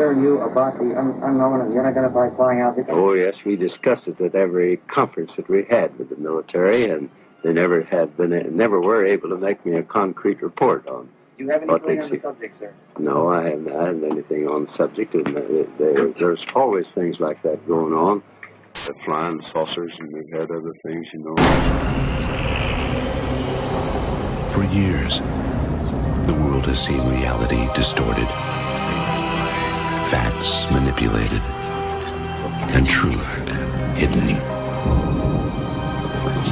concern you about the unknown and the unidentified flying object? Oh, yes, we discussed it at every conference that we had with the military, and they never were able to make me a concrete report on. Do you have anything on the subject, sir? No, I haven't had anything on the subject, and there's always things like that going on. The flying saucers, and we've had other things, you know. For years, the world has seen reality distorted, facts manipulated, and truth hidden.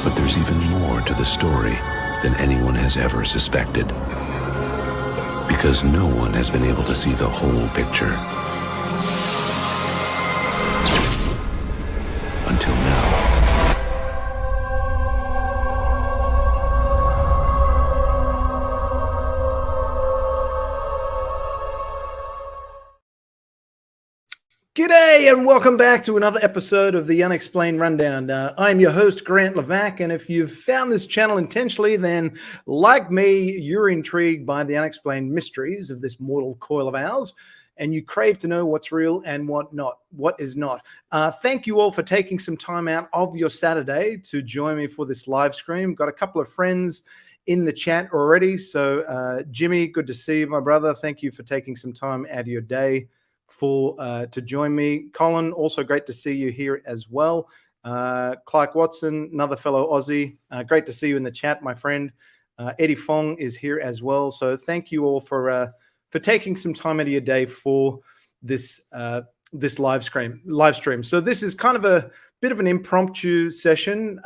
But there's even more to the story than anyone has ever suspected, because no one has been able to see the whole picture until now. G'day and welcome back to another episode of the Unexplained Rundown. I'm your host, Grant Levac, and if you've found this channel intentionally, then like me, you're intrigued by the unexplained mysteries of this mortal coil of ours, and you crave to know what's real and what is not. Thank you all for taking some time out of your Saturday to join me for this live stream. Got a couple of friends in the chat already. So Jimmy, good to see you, my brother. Thank you for taking some time out of your day to join me. Colin, also great to see you here as well. Clark Watson, another fellow Aussie, great to see you in the chat, my friend. Eddie Fong is here as well. So thank you all for taking some time out of your day for this live stream. So this is kind of a bit of an impromptu session.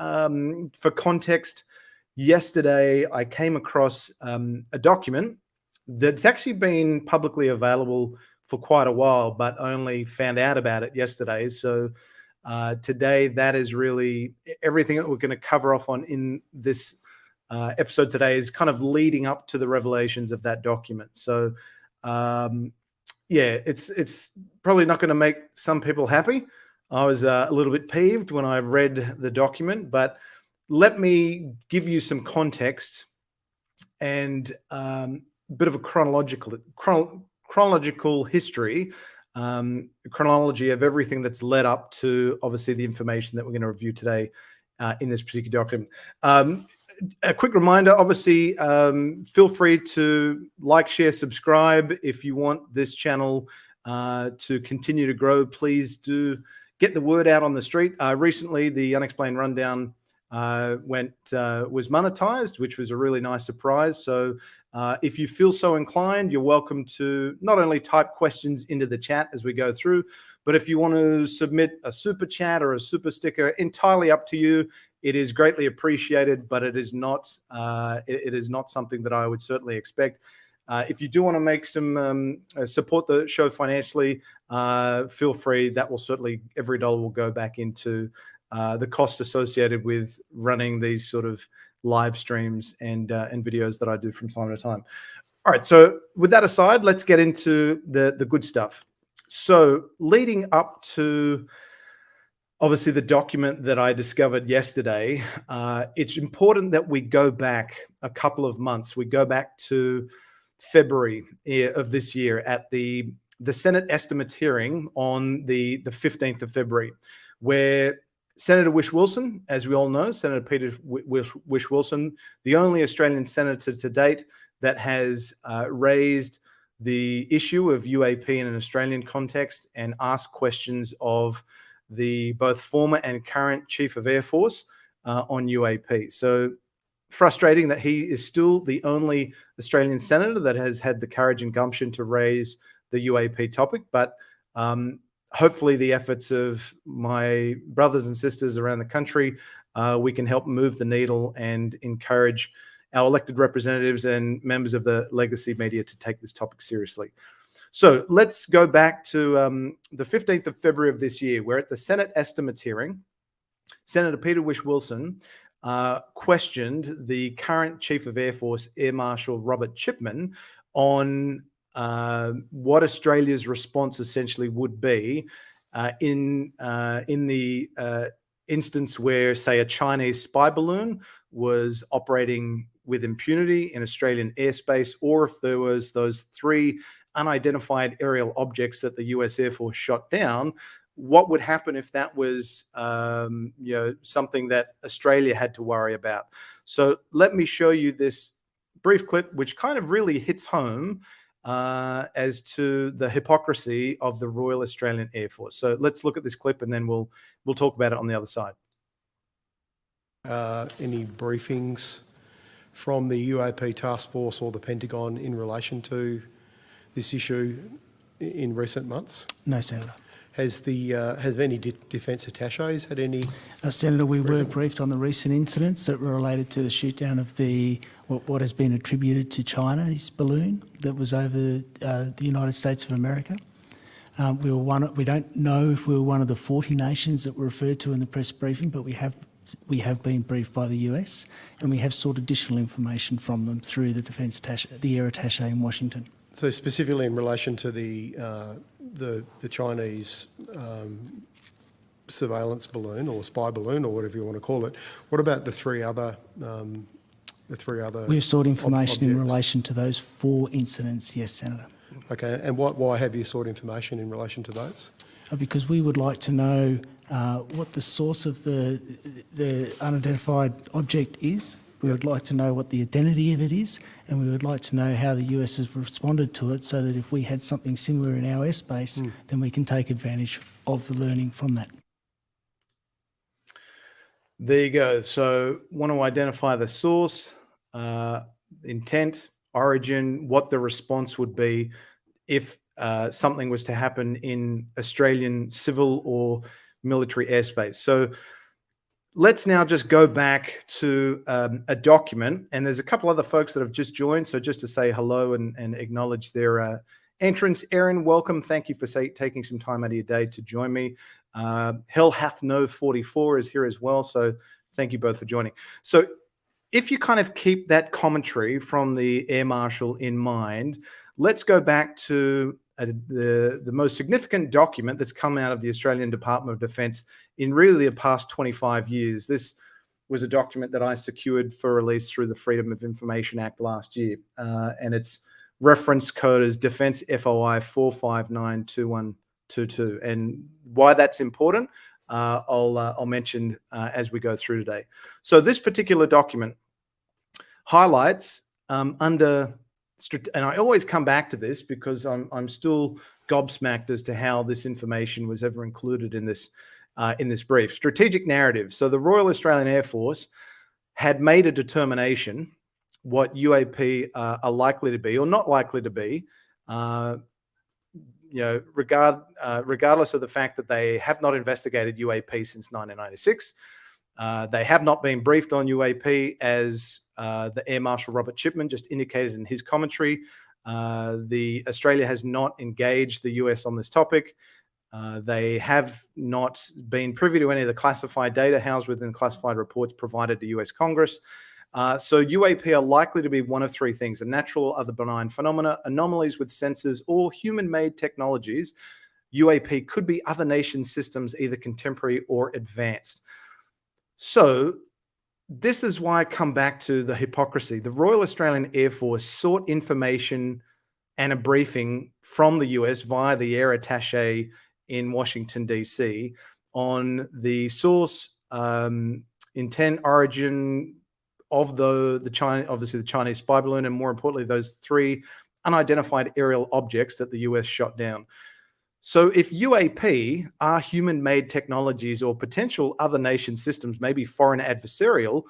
For context, yesterday I came across a document that's actually been publicly available for quite a while, but only found out about it yesterday. So today, that is really everything that we're going to cover off on in this episode today is kind of leading up to the revelations of that document. So yeah, it's probably not going to make some people happy. I was a little bit peeved when I read the document, but let me give you some context and a bit of a chronological history, chronology of everything that's led up to obviously the information that we're going to review today in this particular document. A quick reminder, obviously, feel free to like, share, subscribe. If you want this channel to continue to grow, please do get the word out on the street. Recently, the Unexplained Rundown was monetized, which was a really nice surprise. So if you feel so inclined, you're welcome to not only type questions into the chat as we go through, but if you want to submit a super chat or a super sticker, entirely up to you. It is greatly appreciated, but it is not something that I would certainly expect. If you do want to make some support the show financially, feel free. That will certainly, every dollar will go back into the cost associated with running these sort of live streams and videos that I do from time to time. All right, so with that aside, let's get into the good stuff. So leading up to obviously the document that I discovered yesterday, it's important that we go back a couple of months. We go back to February of this year at the Senate estimates hearing on the 15th of February, where Senator Whish Wilson, as we all know, Senator Peter Whish Wilson, the only Australian senator to date that has raised the issue of UAP in an Australian context and asked questions of the both former and current Chief of Air Force on UAP. So frustrating that he is still the only Australian senator that has had the courage and gumption to raise the UAP topic, but hopefully the efforts of my brothers and sisters around the country, we can help move the needle and encourage our elected representatives and members of the legacy media to take this topic seriously. So let's go back to the 15th of February of this year, where at the Senate estimates hearing, Senator Peter Whish Wilson questioned the current Chief of Air Force, Air Marshal Robert Chipman, on what Australia's response essentially would be in the instance where, say, a Chinese spy balloon was operating with impunity in Australian airspace, or if there was those three unidentified aerial objects that the US Air Force shot down, what would happen if that was something that Australia had to worry about? So let me show you this brief clip, which kind of really hits home as to the hypocrisy of the Royal Australian Air Force. So let's look at this clip, and then we'll talk about it on the other side. Any briefings from the UAP task force or the Pentagon in relation to this issue in recent months? No, Senator. Has any defence attaches had any? Senator, we were briefed on the recent incidents that were related to the shoot down of what has been attributed to China's balloon that was over the United States of America. We don't know if we were one of the 40 nations that were referred to in the press briefing, but we have been briefed by the US, and we have sought additional information from them through the air attaché in Washington. So specifically in relation to the Chinese surveillance balloon or spy balloon or whatever you want to call it, what about the three other? We've sought information in objects? relation to those 4 incidents, yes, Senator. Okay, and why have you sought information in relation to those? Because we would like to know what the source of the unidentified object is. We would like to know what the identity of it is, and we would like to know how the US has responded to it, so that if we had something similar in our airspace, then we can take advantage of the learning from that. There you go. So want to identify the source, intent, origin, what the response would be if something was to happen in Australian civil or military airspace. So let's now just go back to a document, and there's a couple other folks that have just joined. So just to say hello and acknowledge their entrance. Erin, welcome. Thank you for taking some time out of your day to join me. Hell Hath No 44 is here as well. So thank you both for joining. So if you kind of keep that commentary from the Air Marshal in mind, let's go back to the most significant document that's come out of the Australian Department of Defence in really the past 25 years. This was a document that I secured for release through the Freedom of Information Act last year, and its reference code is Defence FOI 4592122. And why that's important, I'll mention as we go through today. So this particular document highlights under, and I always come back to this because I'm still gobsmacked as to how this information was ever included in this brief. Strategic narrative. So the Royal Australian Air Force had made a determination what UAP are likely to be or not likely to be, regardless of the fact that they have not investigated UAP since 1996. They have not been briefed on UAP, as the Air Marshal Robert Chipman just indicated in his commentary. Australia has not engaged the US on this topic. They have not been privy to any of the classified data housed within classified reports provided to US Congress. So UAP are likely to be one of 3 things: a natural or other benign phenomena, anomalies with sensors, or human-made technologies. UAP could be other nation systems, either contemporary or advanced. So this is why I come back to the hypocrisy. The Royal Australian Air Force sought information and a briefing from the US via the air attaché in Washington, D.C. on the source, intent, origin of the Chinese spy balloon, and more importantly, those 3 unidentified aerial objects that the US shot down. So if UAP are human-made technologies or potential other nation systems, maybe foreign adversarial,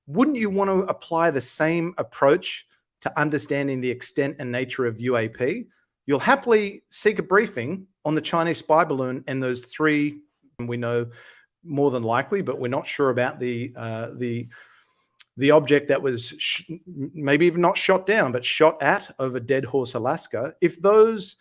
wouldn't you want to apply the same approach to understanding the extent and nature of UAP? You'll happily seek a briefing on the Chinese spy balloon and those 3, we know more than likely, but we're not sure about the object that was maybe even not shot down, but shot at over Dead Horse, Alaska. If those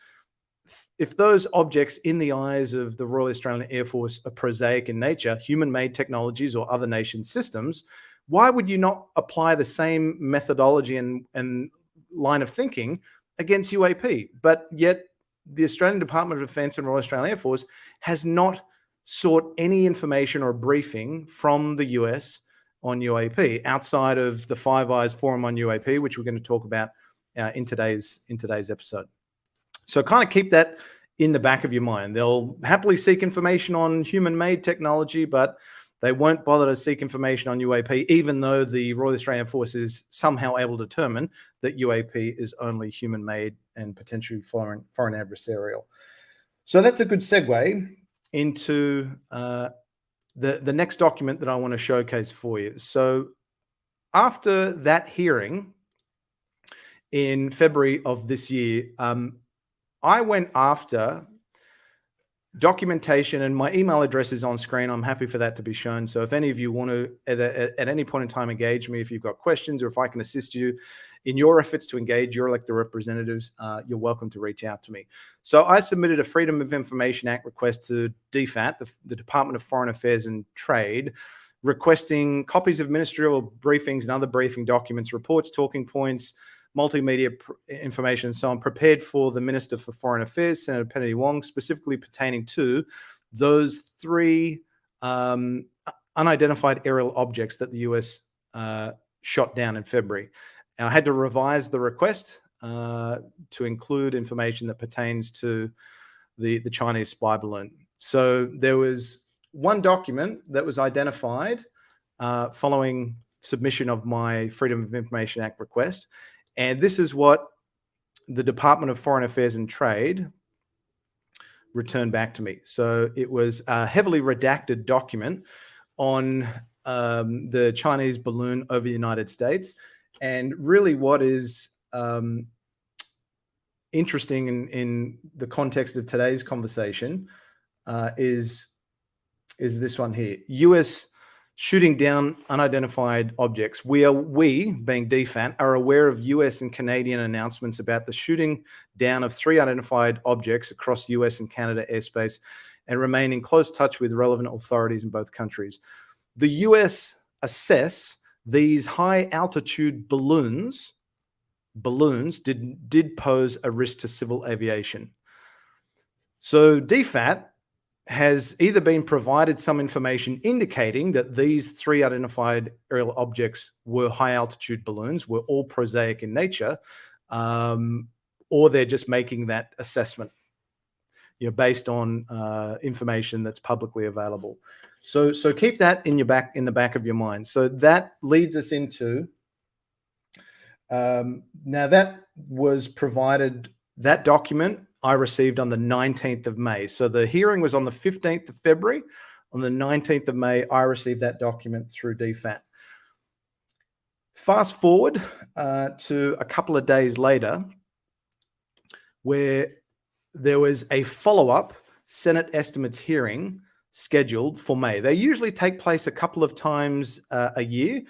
objects in the eyes of the Royal Australian Air Force are prosaic in nature, human-made technologies or other nation systems, why would you not apply the same methodology and line of thinking against UAP? But yet the Australian Department of Defence and Royal Australian Air Force has not sought any information or briefing from the US on UAP outside of the Five Eyes Forum on UAP, which we're going to talk about in today's episode. So kind of keep that in the back of your mind. They'll happily seek information on human-made technology, but they won't bother to seek information on UAP, even though the Royal Australian Force is somehow able to determine that UAP is only human-made and potentially foreign adversarial. So that's a good segue into the next document that I want to showcase for you. So after that hearing in February of this year, I went after documentation, and my email address is on screen. I'm happy for that to be shown. So if any of you want to, at any point in time, engage me, if you've got questions or if I can assist you in your efforts to engage your elected representatives, you're welcome to reach out to me. So I submitted a Freedom of Information Act request to DFAT, the Department of Foreign Affairs and Trade, requesting copies of ministerial briefings and other briefing documents, reports, talking points, multimedia information, and so on, prepared for the Minister for Foreign Affairs, Senator Kennedy Wong, specifically pertaining to those 3 unidentified aerial objects that the US shot down in February. And I had to revise the request to include information that pertains to the Chinese spy balloon. So there was one document that was identified following submission of my Freedom of Information Act request. And this is what the Department of Foreign Affairs and Trade returned back to me. So it was a heavily redacted document on the Chinese balloon over the United States. And really what is interesting in the context of today's conversation is this one here. US shooting down unidentified objects. We, being DFAT, are aware of US and Canadian announcements about the shooting down of 3 unidentified objects across US and Canada airspace and remain in close touch with relevant authorities in both countries. The US assess these high altitude balloons did pose a risk to civil aviation. So DFAT has either been provided some information indicating that these 3 identified aerial objects were high-altitude balloons, were all prosaic in nature, or they're just making that assessment, based on information that's publicly available. So keep that in the back of your mind. So that leads us into now that was provided. That document I received on the 19th of May. So the hearing was on the 15th of February. On the 19th of May, I received that document through DFAT. Fast forward to a couple of days later, where there was a follow-up Senate estimates hearing scheduled for May. They usually take place a couple of times a year,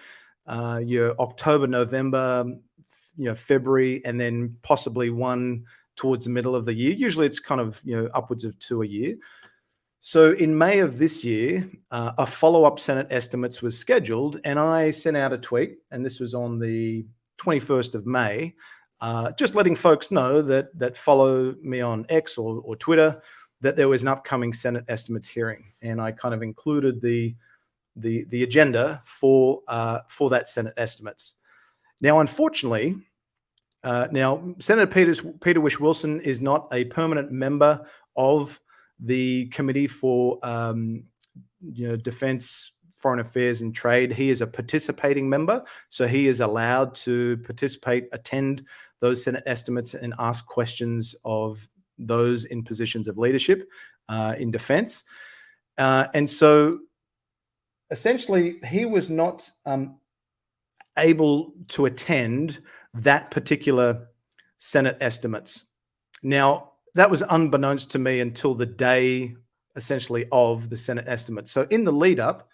your October, November, February, and then possibly one towards the middle of the year. Usually it's kind of, upwards of 2 a year. So in May of this year, a follow-up Senate estimates was scheduled, and I sent out a tweet, and this was on the 21st of May, just letting folks know that follow me on X or Twitter, that there was an upcoming Senate estimates hearing. And I kind of included the agenda for that Senate estimates. Now, unfortunately, Senator Peter Whish-Wilson is not a permanent member of the Committee for Defense, Foreign Affairs and Trade. He is a participating member, so he is allowed to participate, attend those Senate estimates and ask questions of those in positions of leadership in defense. And so essentially he was not able to attend that particular Senate estimates. Now, that was unbeknownst to me until the day, essentially, of the Senate estimates. So in the lead up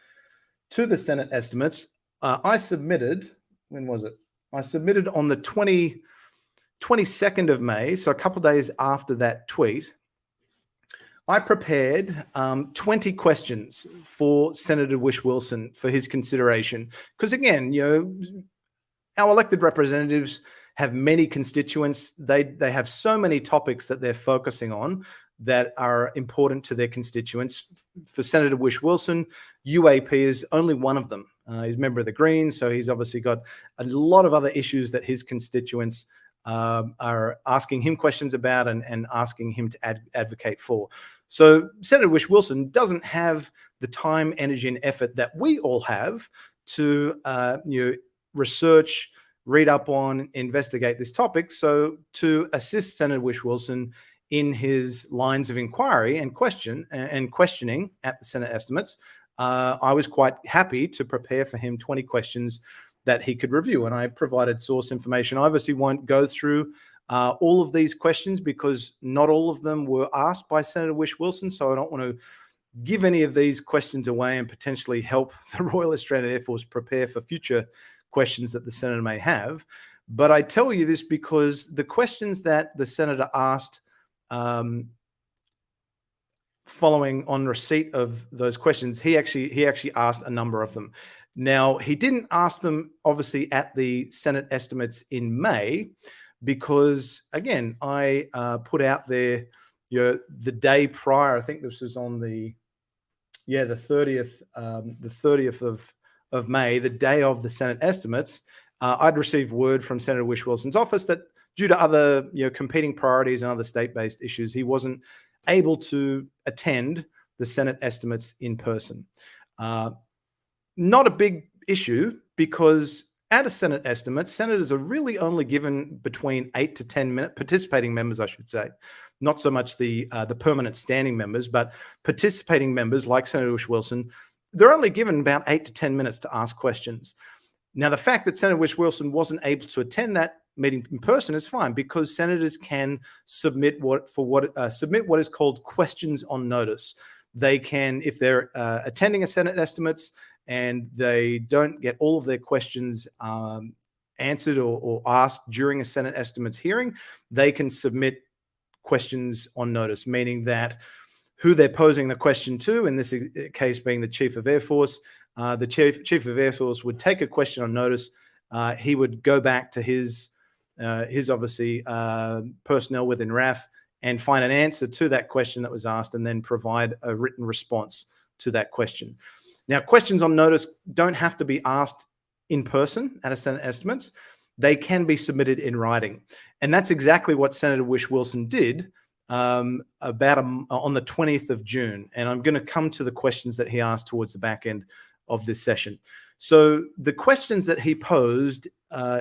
to the Senate estimates, I submitted, when was it? I submitted on the 22nd of May, so a couple of days after that tweet, I prepared 20 questions for Senator Whish-Wilson for his consideration. Because again, our elected representatives have many constituents. They have so many topics that they're focusing on that are important to their constituents. For Senator Whish-Wilson, UAP is only one of them. He's a member of the Greens, so he's obviously got a lot of other issues that his constituents are asking him questions about and asking him to advocate for. So Senator Whish-Wilson doesn't have the time, energy, and effort that we all have to research, read up on, investigate this topic. So to assist Senator Whish-Wilson in his lines of inquiry and questioning at the Senate estimates, I was quite happy to prepare for him 20 questions that he could review, and I provided source information. I obviously won't go through all of these questions because not all of them were asked by Senator Whish-Wilson, so I don't want to give any of these questions away and potentially help the Royal Australian Air Force prepare for future questions that the Senator may have. But I tell you this because the questions that the Senator asked following on receipt of those questions, he actually asked a number of them. Now, he didn't ask them, obviously, at the Senate estimates in May, because, again, I put out there, the day prior. I think this was on the 30th of May, the day of the Senate estimates. I'd received word from Senator Whish-Wilson's office that due to other competing priorities and other state-based issues, he wasn't able to attend the Senate estimates in person. Not a big issue, because at a Senate estimate, senators are really only given between 8 to 10 minutes, participating members, I should say, not so much the permanent standing members, but participating members like Senator Whish-Wilson, they're only given about 8 to 10 minutes to ask questions. Now, the fact that Senator Whish-Wilson wasn't able to attend that meeting in person is fine, because senators can submit what is called questions on notice. They can, if they're attending a Senate estimates and they don't get all of their questions answered or asked during a Senate estimates hearing, they can submit questions on notice, meaning that who they're posing the question to, in this case being the Chief of Air Force, the Chief of Air Force would take a question on notice. He would go back to his obviously personnel within RAF and find an answer to that question that was asked, and then provide a written response to that question. Now, questions on notice don't have to be asked in person at a Senate estimates. They can be submitted in writing. And that's exactly what Senator Whish-Wilson did on the 20th of June. And I'm going to come to the questions that he asked towards the back end of this session. So the questions that he posed,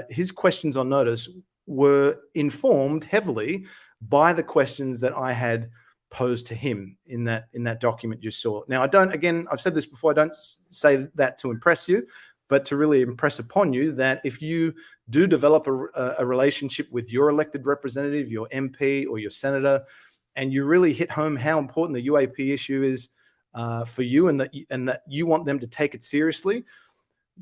his questions on notice, were informed heavily by the questions that I had posed to him in that document you saw. Now, I've said this before, I don't say that to impress you, but to really impress upon you that if you do develop a relationship with your elected representative, your MP or your senator, and you really hit home how important the UAP issue is for you, and that you want them to take it seriously,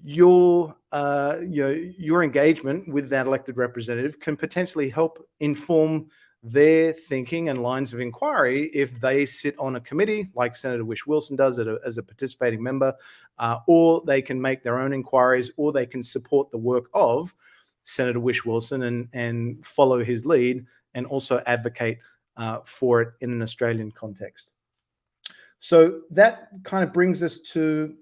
your engagement with that elected representative can potentially help inform their thinking and lines of inquiry if they sit on a committee like Senator Whish-Wilson does as a participating member, or they can make their own inquiries, or they can support the work of Senator Whish-Wilson and follow his lead, and also advocate for it in an Australian context. So that kind of brings us to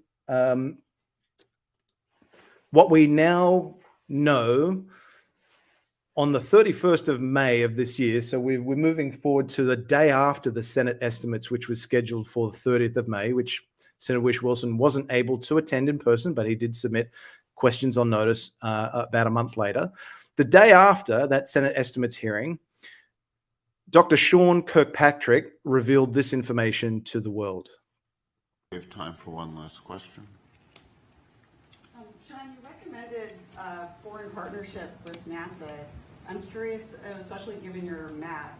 what we now know on the 31st of May of this year. So we're moving forward to the day after the Senate estimates, which was scheduled for the 30th of May, which Senator Whish-Wilson wasn't able to attend in person, but he did submit questions on notice about a month later. The day after that Senate estimates hearing, Dr. Sean Kirkpatrick revealed this information to the world. We have time for one last question. Sean, you recommended foreign partnership with NASA. I'm curious, especially given your map,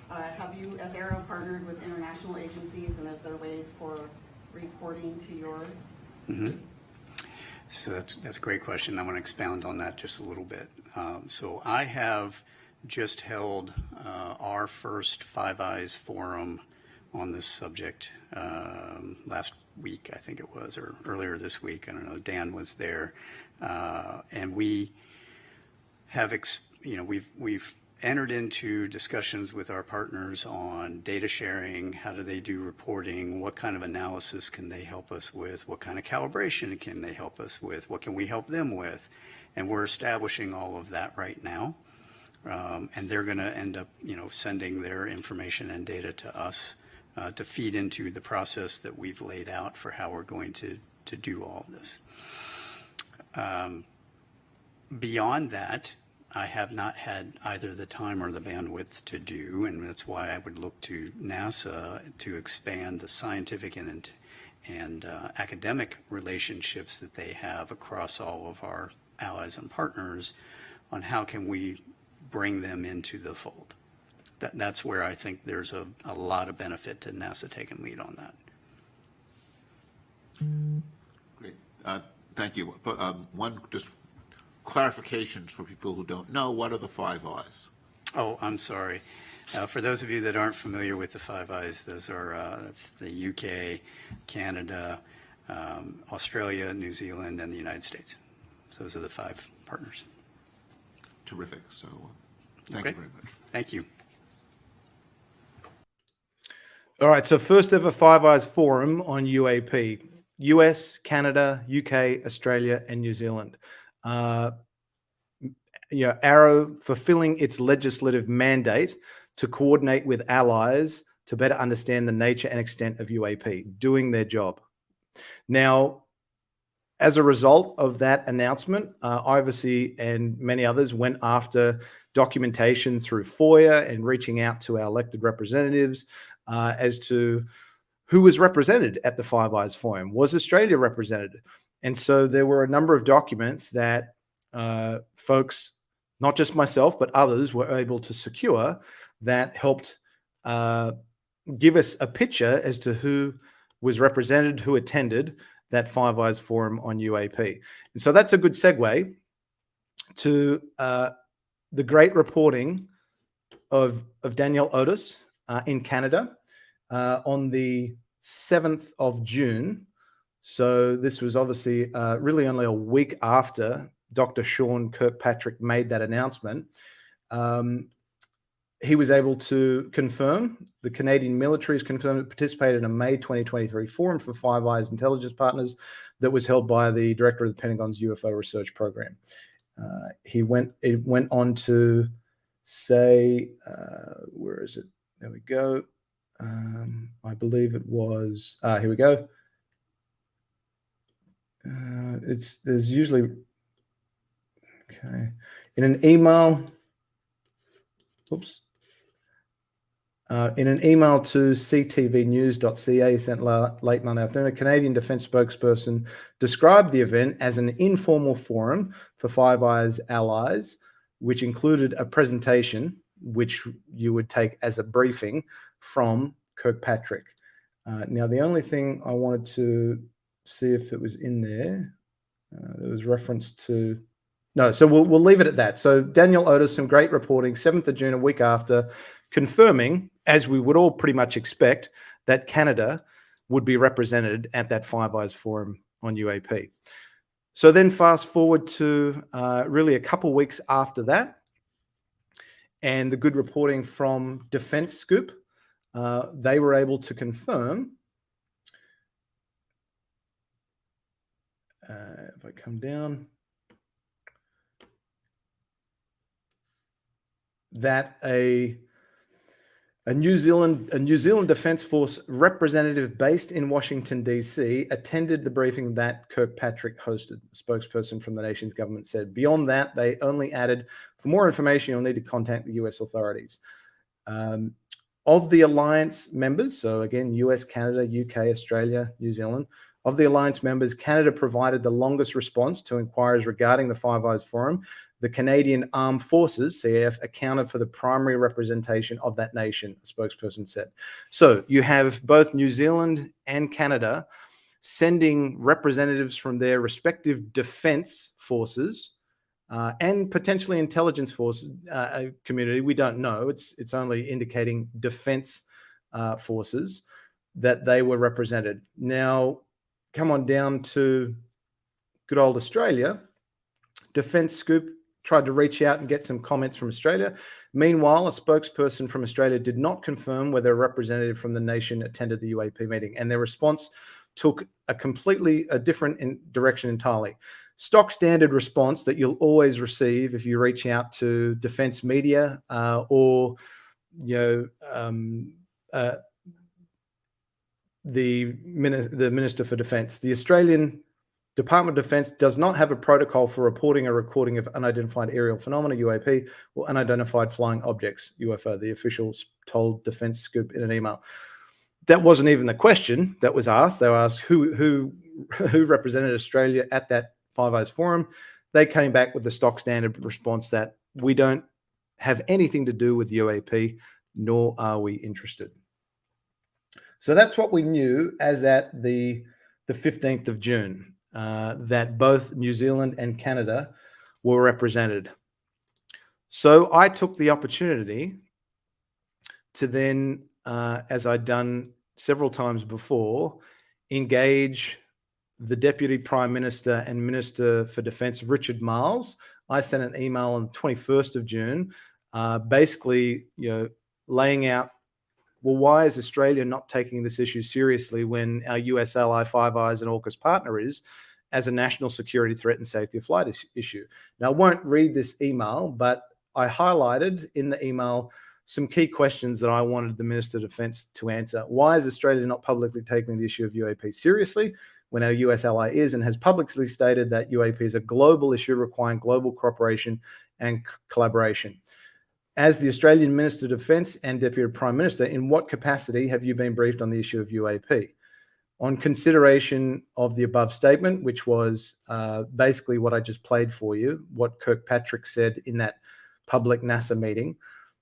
have you, as Aero, partnered with international agencies, and is there ways for reporting to your? Mm-hmm. So that's a great question. I want to expound on that just a little bit. So I have just held our first Five Eyes forum on this subject last week, I think it was, or earlier this week. I don't know. Dan was there, and we have, we've entered into discussions with our partners on data sharing. How do they do reporting? What kind of analysis can they help us with? What kind of calibration can they help us with? What can we help them with? And we're establishing all of that right now. and they're going to end up, sending their information and data to us to feed into the process that we've laid out for how we're going to do all of this. Beyond that, I have not had either the time or the bandwidth to do, and that's why I would look to NASA to expand the scientific and academic relationships that they have across all of our allies and partners on how can we bring them into the fold. That's where I think there's a lot of benefit to NASA taking lead on that. Great. Thank you. But one just clarifications for people who don't know, what are the Five Eyes? Oh, I'm sorry. For those of you that aren't familiar with the Five Eyes, those are that's the UK, Canada, Australia, New Zealand, and the United States. So those are the 5 partners. Terrific. So thank you very much. Thank you. All right, so first ever Five Eyes Forum on UAP. US, Canada, UK, Australia, and New Zealand. Arrow fulfilling its legislative mandate to coordinate with allies to better understand the nature and extent of UAP, doing their job. Now, as a result of that announcement, Ivesy and many others went after documentation through FOIA and reaching out to our elected representatives as to who was represented at the Five Eyes Forum. Was Australia represented? And so there were a number of documents that folks, not just myself, but others were able to secure that helped give us a picture as to who was represented, who attended that Five Eyes Forum on UAP. And so that's a good segue to the great reporting of Danielle Otis in Canada on the 7th of June. So this was obviously really only a week after Dr. Sean Kirkpatrick made that announcement. He was able to confirm, the Canadian military has confirmed it participated in a May 2023 forum for Five Eyes intelligence partners that was held by the director of the Pentagon's UFO research program. It went on to say, where is it? There we go. I believe it was, here we go. There's usually, okay. In an email, in an email to ctvnews.ca sent late Monday afternoon, a Canadian Defence spokesperson described the event as an informal forum for Five Eyes allies, which included a presentation, which you would take as a briefing from Kirkpatrick. Now, the only thing I wanted to see if it was in there, there was reference to, no, so we'll leave it at that. So Danielle Otis, some great reporting, 7th of June, a week after, confirming, as we would all pretty much expect, that Canada would be represented at that Five Eyes Forum on UAP. So then fast forward to really a couple weeks after that, and the good reporting from Defence Scoop, they were able to confirm, if I come down, that a New Zealand Defence Force representative based in Washington, D.C. attended the briefing that Kirkpatrick hosted. A spokesperson from the nation's government said, beyond that, they only added, for more information, you'll need to contact the U.S. authorities. Of the alliance members, so again, US, Canada, UK, Australia, New Zealand, of the alliance members, Canada provided the longest response to inquiries regarding the Five Eyes Forum. The Canadian Armed Forces, CAF, accounted for the primary representation of that nation, a spokesperson said. So you have both New Zealand and Canada sending representatives from their respective defense forces and potentially intelligence force community. We don't know. It's only indicating defense forces that they were represented. Now, come on down to good old Australia. Defence Scoop tried to reach out and get some comments from Australia. Meanwhile, a spokesperson from Australia did not confirm whether a representative from the nation attended the UAP meeting, and their response took a completely different direction entirely. stock standard response that you'll always receive if you reach out to defense media or the Minister for Defense. The Australian Department of Defense does not have a protocol for reporting or recording of unidentified aerial phenomena, UAP, or unidentified flying objects, UFO, the officials told Defense Scoop in an email. That wasn't even the question that was asked. They were asked who represented Australia at that Five Eyes forum. They came back with the stock standard response that we don't have anything to do with UAP, nor are we interested. So that's what we knew as at the 15th of June, that both New Zealand and Canada were represented. So I took the opportunity to then, as I'd done several times before, engage the Deputy Prime Minister and Minister for Defence, Richard Marles. I sent an email on the 21st of June, basically, laying out, well, why is Australia not taking this issue seriously when our US ally Five Eyes and AUKUS partner is, as a national security threat and safety of flight issue? Now, I won't read this email, but I highlighted in the email some key questions that I wanted the Minister of Defence to answer. Why is Australia not publicly taking the issue of UAP seriously when our US ally is and has publicly stated that UAP is a global issue requiring global cooperation and collaboration? As the Australian Minister of Defence and Deputy Prime Minister, in what capacity have you been briefed on the issue of UAP? On consideration of the above statement, which was basically what I just played for you, what Kirkpatrick said in that public NASA meeting,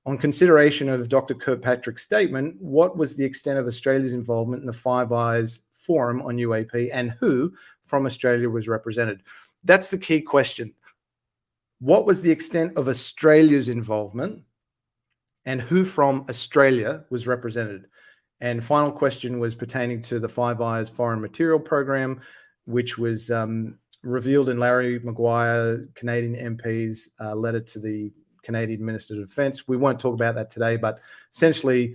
on consideration of Dr. Kirkpatrick's statement, what was the extent of Australia's involvement in the Five Eyes forum on UAP and who from Australia was represented? That's the key question. What was the extent of Australia's involvement and who from Australia was represented? And final question was pertaining to the Five Eyes Foreign Material Program, which was revealed in Larry Maguire, Canadian MP's letter to the Canadian Minister of Defence. We won't talk about that today, but essentially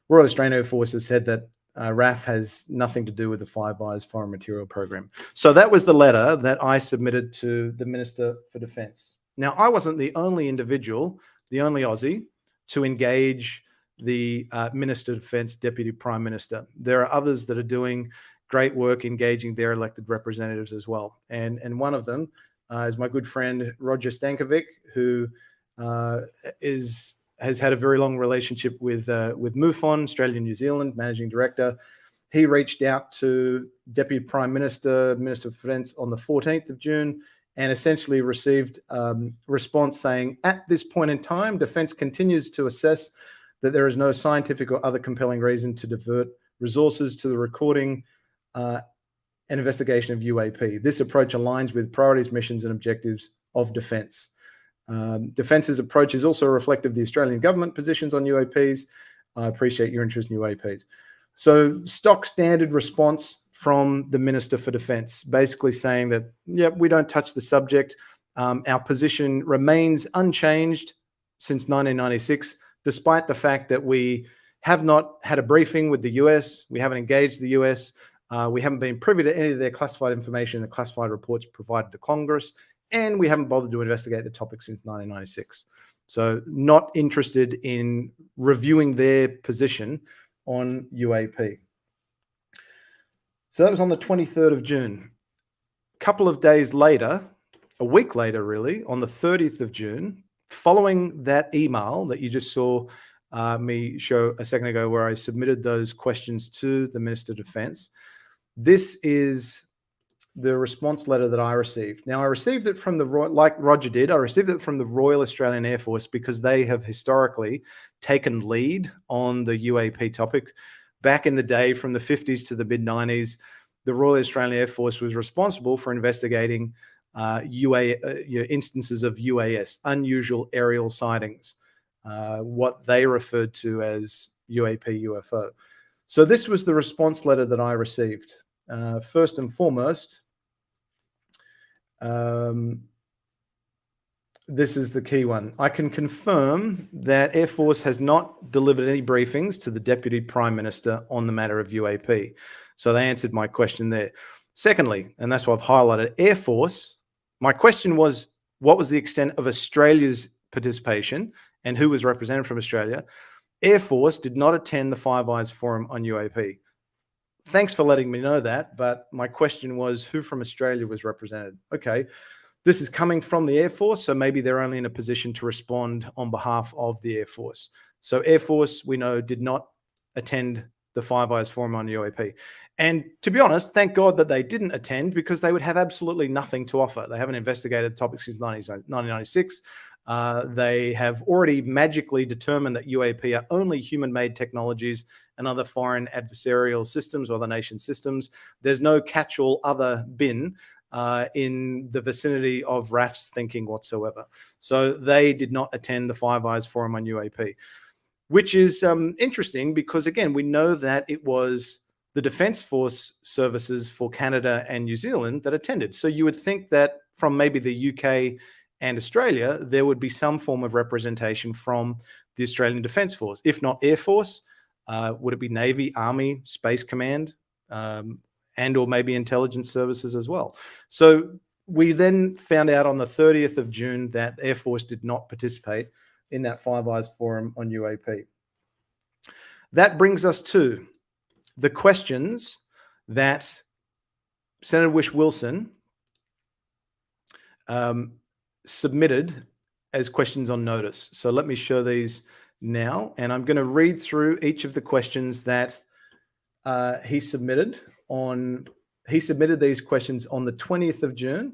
Royal Australian Air Force has said that RAF has nothing to do with the Five Eyes Foreign Material Program. So that was the letter that I submitted to the Minister for Defence. Now, I wasn't the only individual, the only Aussie, to engage the Minister of Defence, Deputy Prime Minister. There are others that are doing great work engaging their elected representatives as well. And one of them is my good friend, Roger Stankovic, who has had a very long relationship with MUFON, Australia New Zealand, Managing Director. He reached out to Deputy Prime Minister, Minister of Defence on the 14th of June, and essentially received response saying, at this point in time, Defence continues to assess that there is no scientific or other compelling reason to divert resources to the recording and investigation of UAP. This approach aligns with priorities, missions, and objectives of Defence. Defence's approach is also reflective of the Australian government positions on UAPs. I appreciate your interest in UAPs. So stock standard response from the Minister for Defence, basically saying that, yeah, we don't touch the subject. Our position remains unchanged since 1996, despite the fact that we have not had a briefing with the US, we haven't engaged the US, we haven't been privy to any of their classified information, the classified reports provided to Congress, and we haven't bothered to investigate the topic since 1996. So not interested in reviewing their position on UAP. So that was on the 23rd of June. A couple of days later, a week later really, on the 30th of June, following that email that you just saw me show a second ago where I submitted those questions to the Minister of Defence, this is the response letter that I received. Now, I received it from like Roger did, I received it from the Royal Australian Air Force because they have historically taken lead on the UAP topic. Back in the day, from the 50s to the mid-90s, the Royal Australian Air Force was responsible for investigating instances of UAS, unusual aerial sightings, what they referred to as UAP, UFO. So this was the response letter that I received. First and foremost, this is the key one. I can confirm that Air Force has not delivered any briefings to the Deputy Prime Minister on the matter of UAP. So they answered my question there. Secondly, and that's what I've highlighted, Air Force My question was, what was the extent of Australia's participation and who was represented from Australia? Air Force did not attend the Five Eyes Forum on UAP. Thanks for letting me know that, but my question was who from Australia was represented? Okay, this is coming from the Air Force, so maybe they're only in a position to respond on behalf of the Air Force. So Air Force, we know, did not attend the Five Eyes Forum on UAP. And to be honest, thank God that they didn't attend, because they would have absolutely nothing to offer. They haven't investigated the topic since 1996. They have already magically determined that UAP are only human-made technologies and other foreign adversarial systems or other nation systems. There's no catch-all other bin in the vicinity of RAF's thinking whatsoever. So they did not attend the Five Eyes Forum on UAP, which is interesting because, again, we know that it was the Defence Force services for Canada and New Zealand that attended. So you would think that from maybe the UK and Australia, there would be some form of representation from the Australian Defence Force. If not Air Force, would it be Navy, Army, Space Command, and or maybe intelligence services as well? So we then found out on the 30th of June that Air Force did not participate in that Five Eyes Forum on UAP. That brings us to the questions that Senator Whish-Wilson submitted as questions on notice. So let me show these now, and I'm going to read through each of the questions that he submitted on. He submitted these questions on the 20th of June,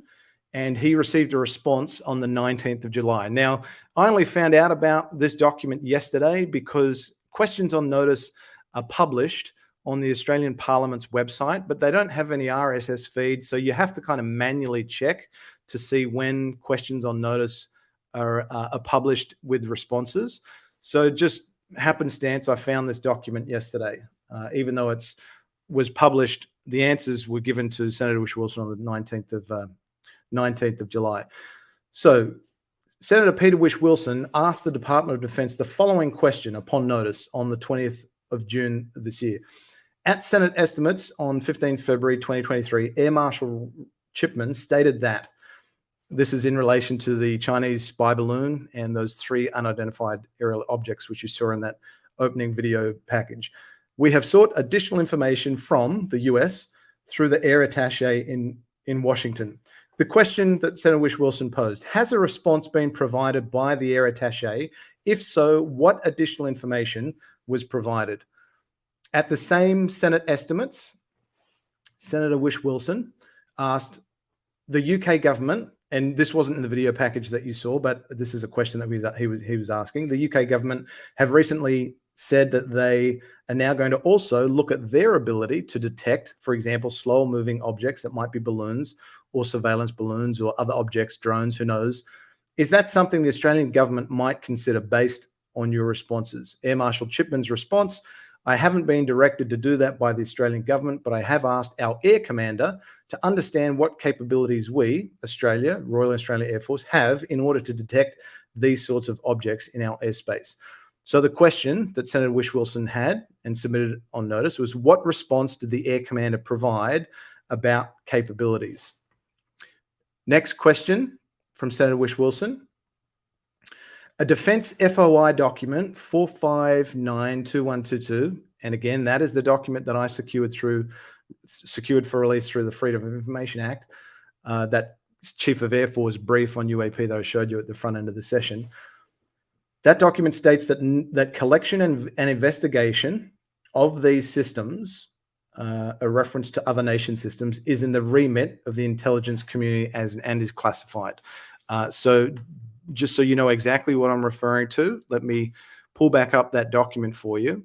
and he received a response on the 19th of July. Now, I only found out about this document yesterday because questions on notice are published on the Australian Parliament's website, but they don't have any RSS feed, so you have to kind of manually check to see when questions on notice are published with responses. So just happenstance, I found this document yesterday. Even though it was published, the answers were given to Senator Whish-Wilson on the 19th of July. So Senator Peter Whish-Wilson asked the Department of Defence the following question upon notice on the 20th of June of this year. At Senate estimates on 15 February 2023, Air Marshal Chipman stated that, this is in relation to the Chinese spy balloon and those 3 unidentified aerial objects which you saw in that opening video package. We have sought additional information from the US through the air attaché in Washington. The question that Senator Whish-Wilson posed, has a response been provided by the air attaché? If so, what additional information was provided? At the same Senate estimates, Senator Whish-Wilson asked the UK government, and this wasn't in the video package that you saw, but this is a question that he was asking. The UK government have recently said that they are now going to also look at their ability to detect, for example, slow moving objects that might be balloons or surveillance balloons or other objects, drones, who knows. Is that something the Australian government might consider based on your responses? Air Marshal Chipman's response, I haven't been directed to do that by the Australian government, but I have asked our Air Commander to understand what capabilities we, Australia, Royal Australian Air Force, have in order to detect these sorts of objects in our airspace. So the question that Senator Whish-Wilson had and submitted on notice was, what response did the Air Commander provide about capabilities? Next question from Senator Whish-Wilson. A Defence FOI document 4592122, and again, that is the document that I secured for release through the Freedom of Information Act, that Chief of Air Force brief on UAP that I showed you at the front end of the session. That document states that collection and investigation of these systems, a reference to other nation systems, is in the remit of the intelligence community and is classified. So just so you know exactly what I'm referring to, let me pull back up that document for you.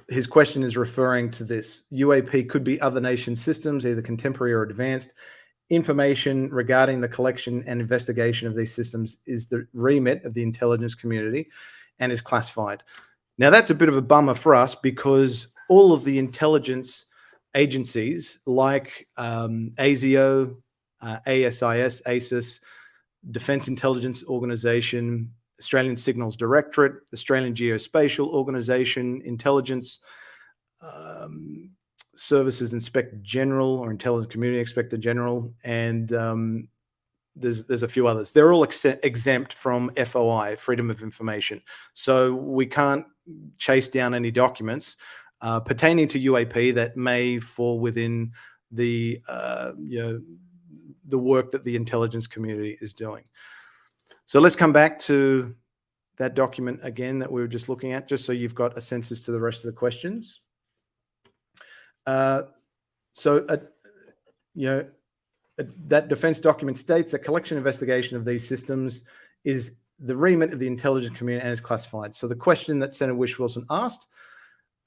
His question is referring to this. UAP could be other nation systems, either contemporary or advanced. Information regarding the collection and investigation of these systems is the remit of the intelligence community and is classified. Now, that's a bit of a bummer for us because all of the intelligence agencies like ASIO, ASIS, ASIS, Defence Intelligence Organisation, Australian Signals Directorate, Australian Geospatial Organisation, Intelligence, Services Inspector General or Intelligence Community Inspector General, and there's a few others. They're all exempt from FOI, Freedom of Information. So we can't chase down any documents pertaining to UAP that may fall within the the work that the intelligence community is doing. So let's come back to that document again that we were just looking at, just so you've got a sense as to the rest of the questions. That defense document states that collection investigation of these systems is the remit of the intelligence community and is classified. So the question that Senator Whish-Wilson asked,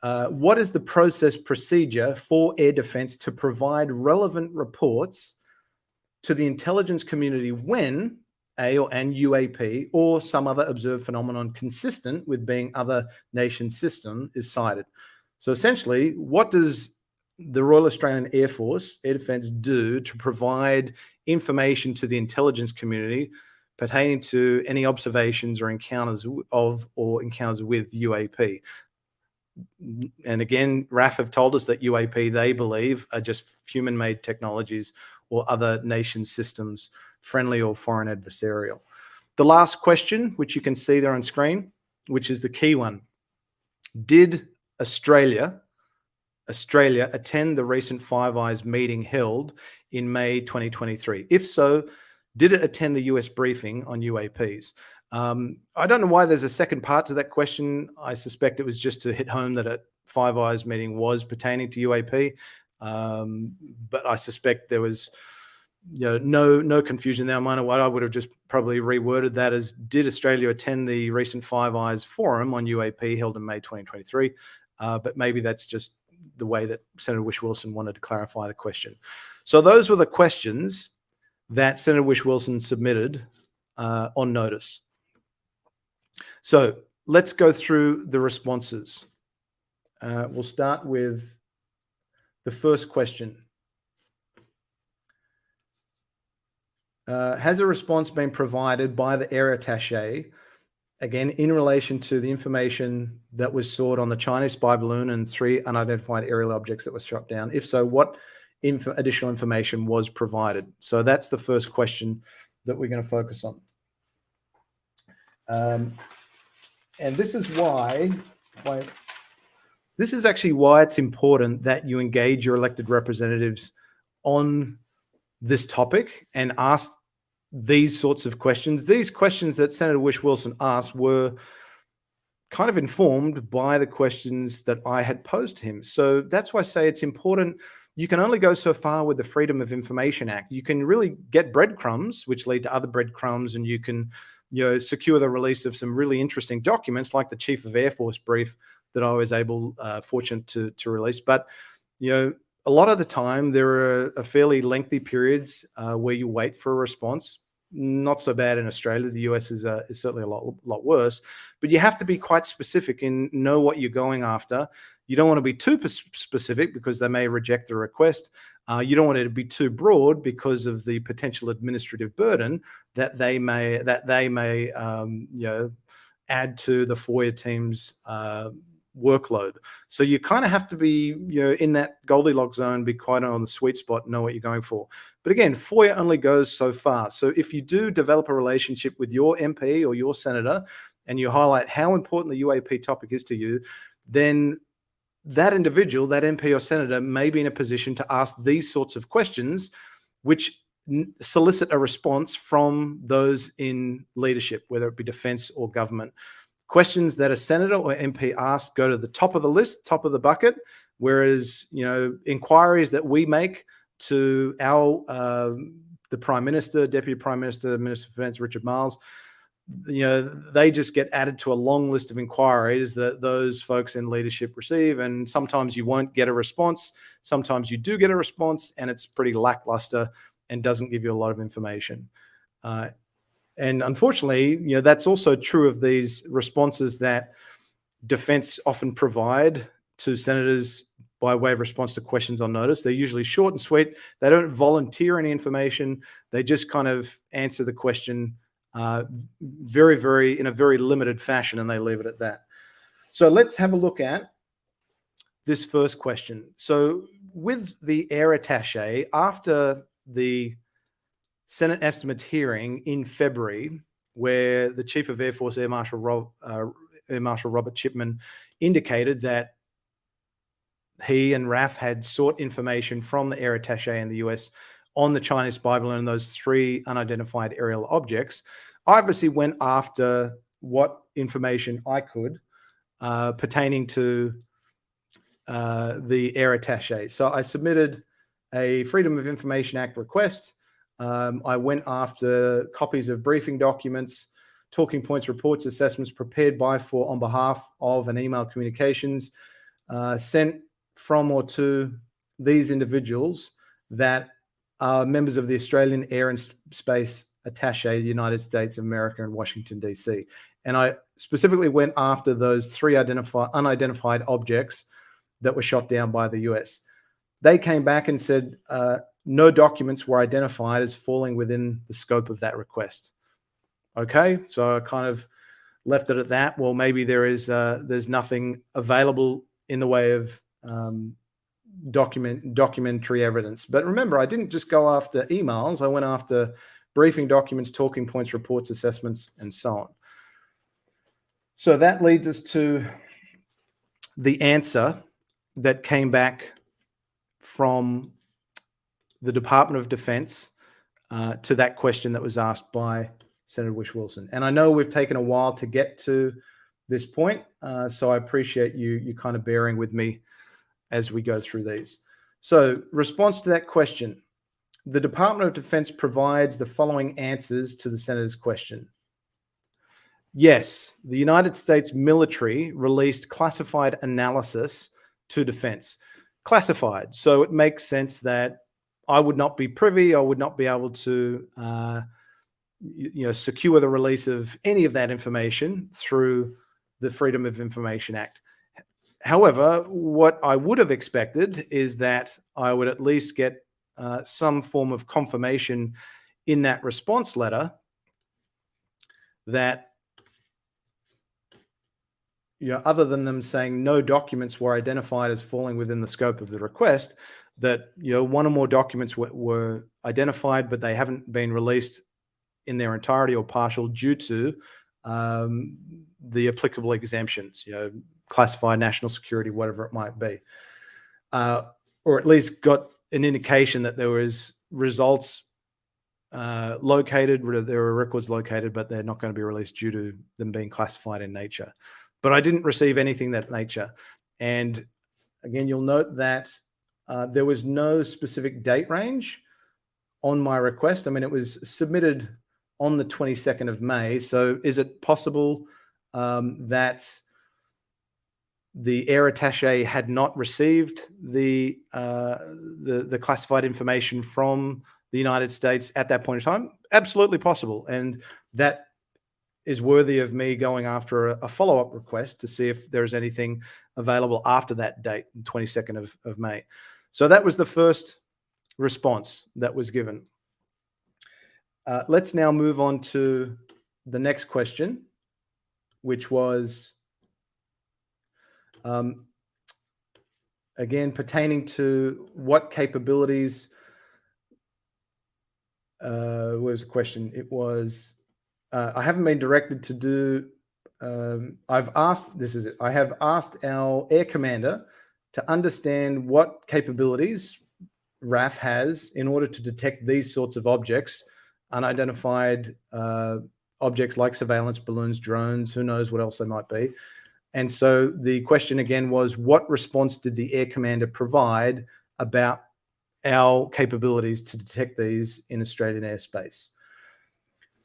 what is the process procedure for air defense to provide relevant reports to the intelligence community when and UAP or some other observed phenomenon consistent with being other nation system is cited? So essentially, what does the Royal Australian Air Force, Air Defence, do to provide information to the intelligence community pertaining to any observations or encounters of or encounters with UAP? And again, RAF have told us that UAP, they believe, are just human-made technologies or other nation systems, friendly or foreign adversarial. The last question, which you can see there on screen, which is the key one. Did Australia attend the recent Five Eyes meeting held in May 2023? If so, did it attend the US briefing on UAPs? I don't know why there's a second part to that question. I suspect it was just to hit home that a Five Eyes meeting was pertaining to UAP. But I suspect there was no confusion there. I would have just probably reworded that as, did Australia attend the recent Five Eyes forum on UAP held in May 2023? But maybe that's just the way that Senator Whish-Wilson wanted to clarify the question. So those were the questions that Senator Whish-Wilson submitted on notice. So let's go through the responses. We'll start with the first question. Has a response been provided by the air attaché, again, in relation to the information that was sought on the Chinese spy balloon and 3 unidentified aerial objects that were shot down? If so, what additional information was provided? So that's the first question that we're going to focus on. And this is why, this is actually why it's important that you engage your elected representatives on this topic and ask these sorts of questions. These questions that Senator Whish-Wilson asked were kind of informed by the questions that I had posed to him. So that's why I say it's important. You can only go so far with the Freedom of Information Act. You can really get breadcrumbs, which lead to other breadcrumbs, and you can secure the release of some really interesting documents like the Chief of Air Force brief that I was fortunate to release. But, a lot of the time there are fairly lengthy periods where you wait for a response. Not so bad in Australia. The US is certainly a lot worse. But you have to be quite specific and know what you're going after. You don't want to be too specific because they may reject the request. You don't want it to be too broad because of the potential administrative burden that they may add to the FOIA team's workload. So you kind of have to be in that Goldilocks zone, be quite on the sweet spot, and know what you're going for. But again, FOIA only goes so far. So if you do develop a relationship with your MP or your senator and you highlight how important the UAP topic is to you, then that individual, that MP or senator, may be in a position to ask these sorts of questions, which solicit a response from those in leadership, whether it be defense or government. Questions that a senator or MP asks go to the top of the list, top of the bucket, whereas inquiries that we make to the Prime Minister, Deputy Prime Minister, Minister of Defence, Richard Marles, they just get added to a long list of inquiries that those folks in leadership receive, and sometimes you won't get a response. Sometimes you do get a response, and it's pretty lackluster and doesn't give you a lot of information. And unfortunately, that's also true of these responses that defense often provide to senators by way of response to questions on notice. They're usually short and sweet. They don't volunteer any information. They just kind of answer the question in a very limited fashion, and they leave it at that. So let's have a look at this first question. So with the air attaché, after the Senate estimates hearing in February, where the Chief of Air Force, Air Marshal Robert Chipman, indicated that he and RAF had sought information from the air attaché in the US on the Chinese spy balloon and those 3 unidentified aerial objects. I obviously went after what information I could pertaining to the air attaché. So I submitted a Freedom of Information Act request. I went after copies of briefing documents, talking points, reports, assessments prepared by, for, on behalf of, and email communications sent from or to these individuals that are members of the Australian Air and Space Attaché, the United States of America in Washington, D.C. And I specifically went after those 3 unidentified objects that were shot down by the US. They came back and said no documents were identified as falling within the scope of that request. Okay, so I kind of left it at that. Well, maybe there's nothing available in the way of documentary evidence. But remember, I didn't just go after emails. I went after briefing documents, talking points, reports, assessments, and so on. So that leads us to the answer that came back from the Department of Defense to that question that was asked by Senator Whish-Wilson. And I know we've taken a while to get to this point, so I appreciate you kind of bearing with me as we go through these. So, response to that question. The Department of Defense provides the following answers to the Senator's question. Yes, the United States military released classified analysis to defense. Classified, so it makes sense that I would not be privy, I would not be able to secure the release of any of that information through the Freedom of Information Act. However, what I would have expected is that I would at least get some form of confirmation in that response letter that, other than them saying no documents were identified as falling within the scope of the request, that, one or more documents were identified, but they haven't been released in their entirety or partial due to the applicable exemptions, classified, national security, whatever it might be, or at least got an indication that there was results located, there were records located, but they're not going to be released due to them being classified in nature. But I didn't receive anything that nature. And again, you'll note that there was no specific date range on my request. I mean, it was submitted on the 22nd of May. So is it possible that the air attaché had not received the classified information from the United States at that point in time? Absolutely possible. And that is worthy of me going after a follow-up request to see if there's anything available after that date, 22nd of May. So that was the first response that was given. Let's now move on to the next question, which was, again, pertaining to what capabilities, what was the question? It was, I haven't been directed to do, I've asked, this is it, I have asked our air commander to understand what capabilities RAF has in order to detect these sorts of objects, unidentified objects like surveillance balloons, drones, who knows what else they might be. And so the question again was, what response did the air commander provide about our capabilities to detect these in Australian airspace?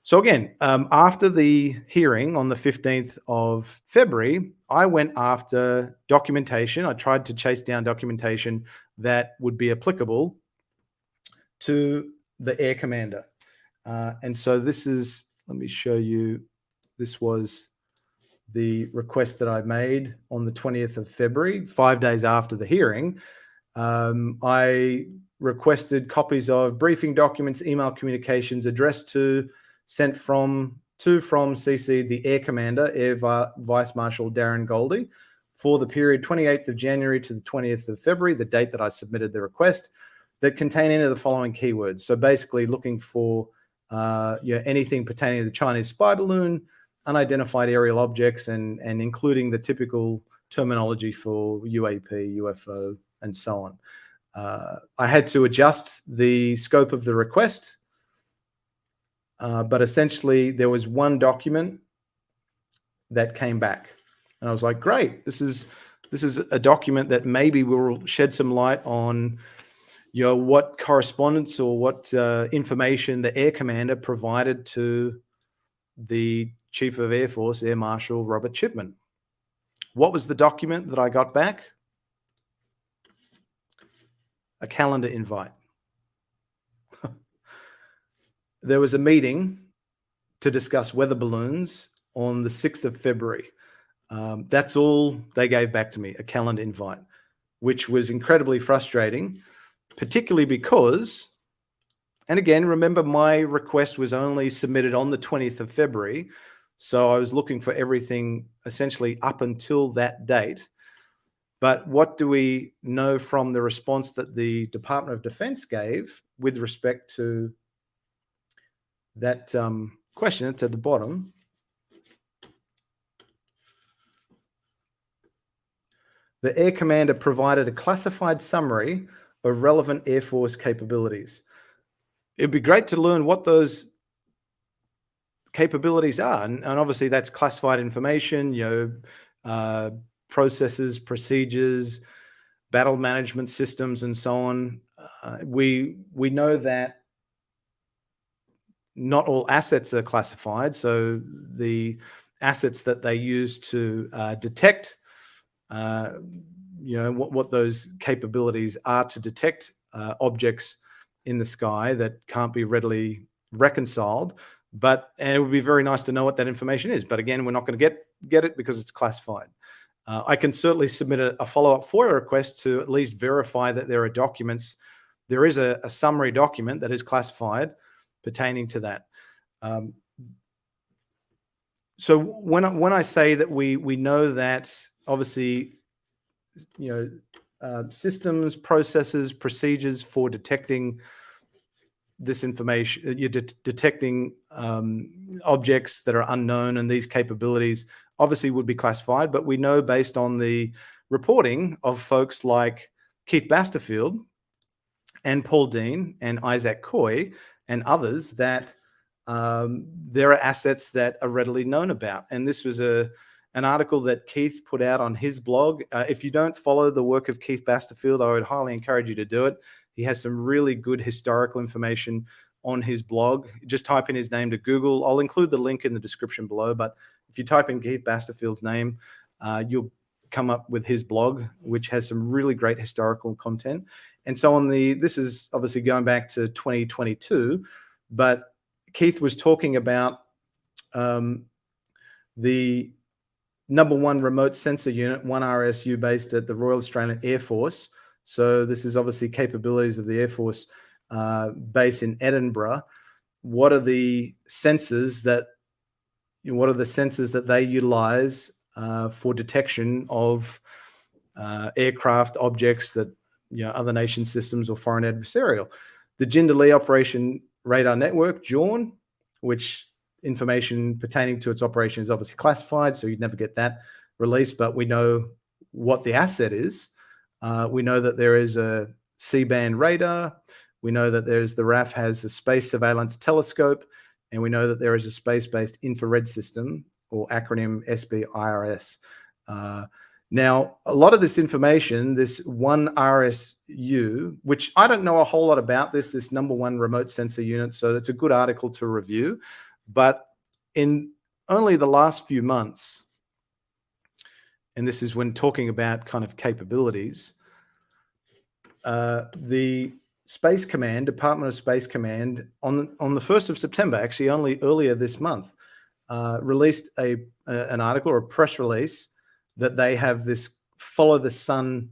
So again, after the hearing on the 15th of February, I went after documentation. I tried to chase down documentation that would be applicable to the air commander. And so this is, let me show you, this was the request that I made on the 20th of February, 5 days after the hearing. I requested copies of briefing documents, email communications addressed to, sent from CC, the Air Commander, Air Vice Marshal Darren Goldie, for the period 28th of January to the 20th of February, the date that I submitted the request, that contain any of the following keywords. So basically looking for anything pertaining to the Chinese spy balloon, unidentified aerial objects, and including the typical terminology for UAP, UFO, and so on. I had to adjust the scope of the request, but essentially there was one document that came back, and I was like, great, this is a document that maybe will shed some light on what correspondence or what information the Air Commander provided to the Chief of Air Force, Air Marshal Robert Chipman. What was the document that I got back? A calendar invite. There was a meeting to discuss weather balloons on the 6th of February. That's all they gave back to me, a calendar invite, which was incredibly frustrating, particularly because, and again, remember my request was only submitted on the 20th of February. So I was looking for everything essentially up until that date. But what do we know from the response that the Department of Defense gave with respect to that question? It's at the bottom. The Air Commander provided a classified summary of relevant Air Force capabilities. It'd be great to learn what those capabilities are. And obviously that's classified information, processes, procedures, battle management systems, and so on. We know that not all assets are classified. So the assets that they use to detect, what those capabilities are to detect objects in the sky that can't be readily reconciled. And it would be very nice to know what that information is. But again, we're not going to get it because it's classified. I can certainly submit a follow-up FOIA request to at least verify that there are documents. There is a summary document that is classified pertaining to that. So when I say that we know that obviously, systems, processes, procedures for detecting this information, you're detecting objects that are unknown, and these capabilities obviously would be classified, but we know based on the reporting of folks like Keith Basterfield and Paul Dean and Isaac Coy and others that there are assets that are readily known about. And this was an article that Keith put out on his blog. If you don't follow the work of Keith Basterfield, I would highly encourage you to do it. He has some really good historical information on his blog. Just type in his name to Google. I'll include the link in the description below, but if you type in Keith Basterfield's name, you'll come up with his blog, which has some really great historical content. And so this is obviously going back to 2022, but Keith was talking about the number one remote sensor unit, 1RSU, based at the Royal Australian Air Force. So this is obviously capabilities of the Air Force base in Edinburgh. What are the sensors that they utilize for detection of aircraft objects that other nation systems or foreign adversarial? The Jindalee Operation Radar Network, JORN, which information pertaining to its operation is obviously classified, so you'd never get that released, but we know what the asset is. We know that there is a C-band radar. We know that the RAF has a space surveillance telescope, and we know that there is a space-based infrared system, or acronym SBIRS. Now, a lot of this information, this 1RSU, which I don't know a whole lot about this number one remote sensor unit, so it's a good article to review. But in only the last few months, and this is when talking about kind of capabilities, the Space Command, Department of Space Command, on the 1st of September, actually only earlier this month, released an article or a press release that they have this follow the sun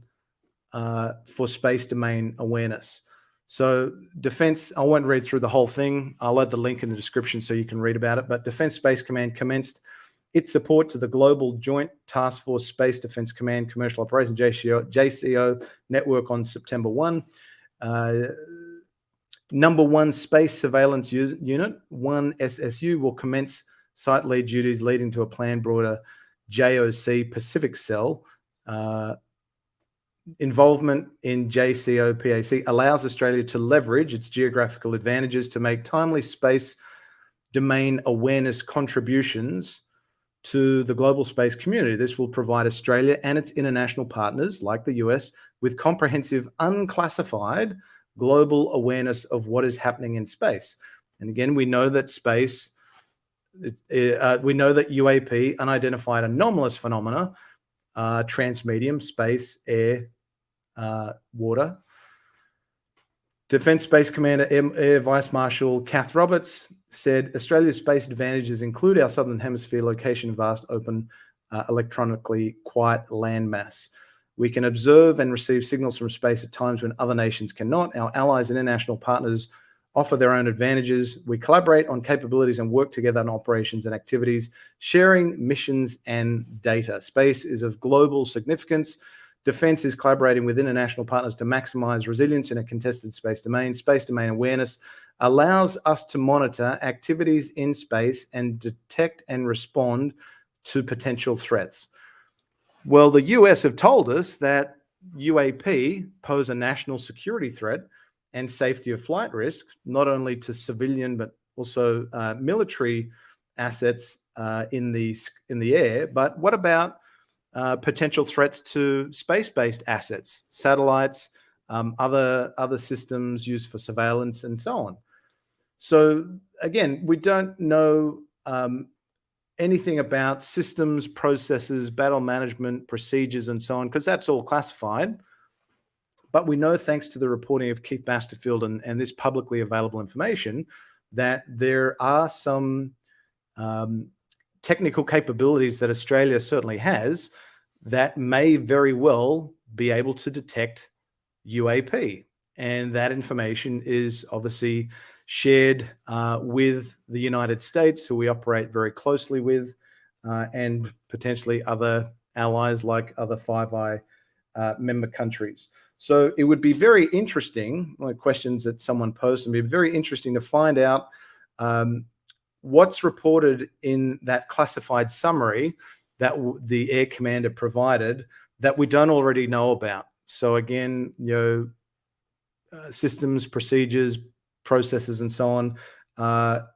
for space domain awareness. So Defense, I won't read through the whole thing. I'll add the link in the description so you can read about it. But Defense Space Command commenced its support to the Global Joint Task Force Space Defense Command Commercial Operations JCO network on September 1. Number 1 Space Surveillance Unit, 1 SSU, will commence site lead duties leading to a planned broader JOC Pacific Cell. Involvement in JCO PAC allows Australia to leverage its geographical advantages to make timely space domain awareness contributions to the global space community. This will provide Australia and its international partners, like the US, with comprehensive, unclassified global awareness of what is happening in space. And again, we know that space, we know that UAP, unidentified anomalous phenomena, transmedium, space, air, water. Defence Space Commander Air Vice Marshal Kath Roberts said, Australia's space advantages include our Southern Hemisphere location, vast, open, electronically quiet landmass. We can observe and receive signals from space at times when other nations cannot. Our allies and international partners offer their own advantages. We collaborate on capabilities and work together on operations and activities, sharing missions and data. Space is of global significance. Defence is collaborating with international partners to maximize resilience in a contested space domain. Space domain awareness allows us to monitor activities in space and detect and respond to potential threats. Well, the US have told us that UAP pose a national security threat and safety of flight risks, not only to civilian but also military assets in the air. But what about potential threats to space-based assets, satellites, other systems used for surveillance, and so on? So again, we don't know anything about systems, processes, battle management, procedures, and so on, because that's all classified. But we know, thanks to the reporting of Keith Basterfield and this publicly available information, that there are some technical capabilities that Australia certainly has that may very well be able to detect UAP. And that information is obviously shared with the United States, who we operate very closely with, and potentially other allies like other Five Eye member countries. So it would be very interesting, like questions that someone posed to me, very interesting to find out what's reported in that classified summary that the Air Commander provided that we don't already know about. So again, systems, procedures, processes, and so on, are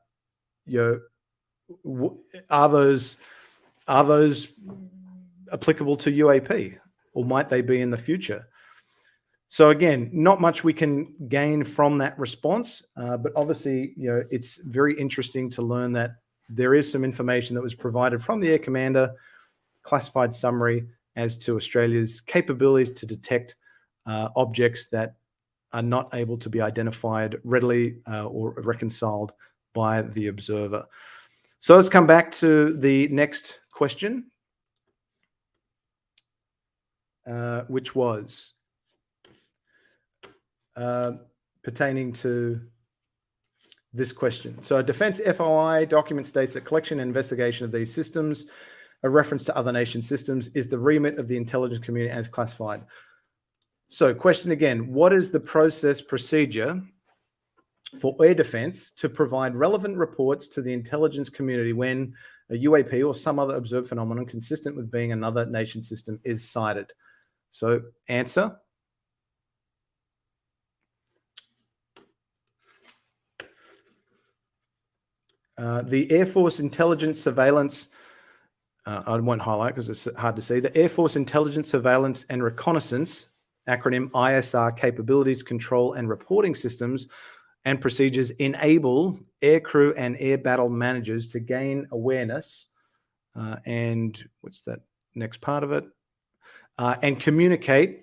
those applicable to UAP, or might they be in the future? So again, not much we can gain from that response, but obviously, it's very interesting to learn that there is some information that was provided from the Air Commander, classified summary, as to Australia's capabilities to detect objects that are not able to be identified readily or reconciled by the observer. So let's come back to the next question, which was pertaining to this question. So a Defence FOI document states that collection and investigation of these systems, a reference to other nation systems, is the remit of the intelligence community as classified. So question again, what is the procedure for air defence to provide relevant reports to the intelligence community when a UAP or some other observed phenomenon consistent with being another nation system is cited? So answer. The Air Force Intelligence Surveillance, I won't highlight because it's hard to see, the Air Force Intelligence Surveillance and Reconnaissance, acronym ISR, capabilities, control, and reporting systems and procedures enable aircrew and air battle managers to gain awareness, and what's that next part of it? And communicate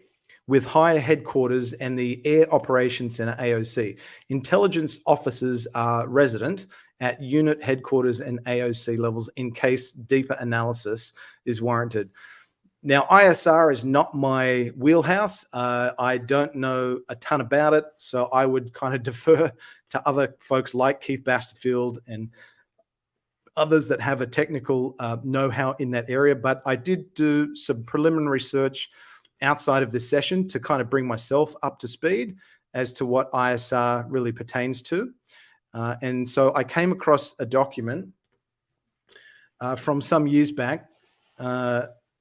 with higher headquarters and the Air Operations Center, AOC. Intelligence officers are resident at unit headquarters and AOC levels in case deeper analysis is warranted. Now, ISR is not my wheelhouse. I don't know a ton about it, so I would kind of defer to other folks like Keith Basterfield and others that have a technical know-how in that area, but I did do some preliminary research outside of this session to kind of bring myself up to speed as to what ISR really pertains to. And so I came across a document from some years back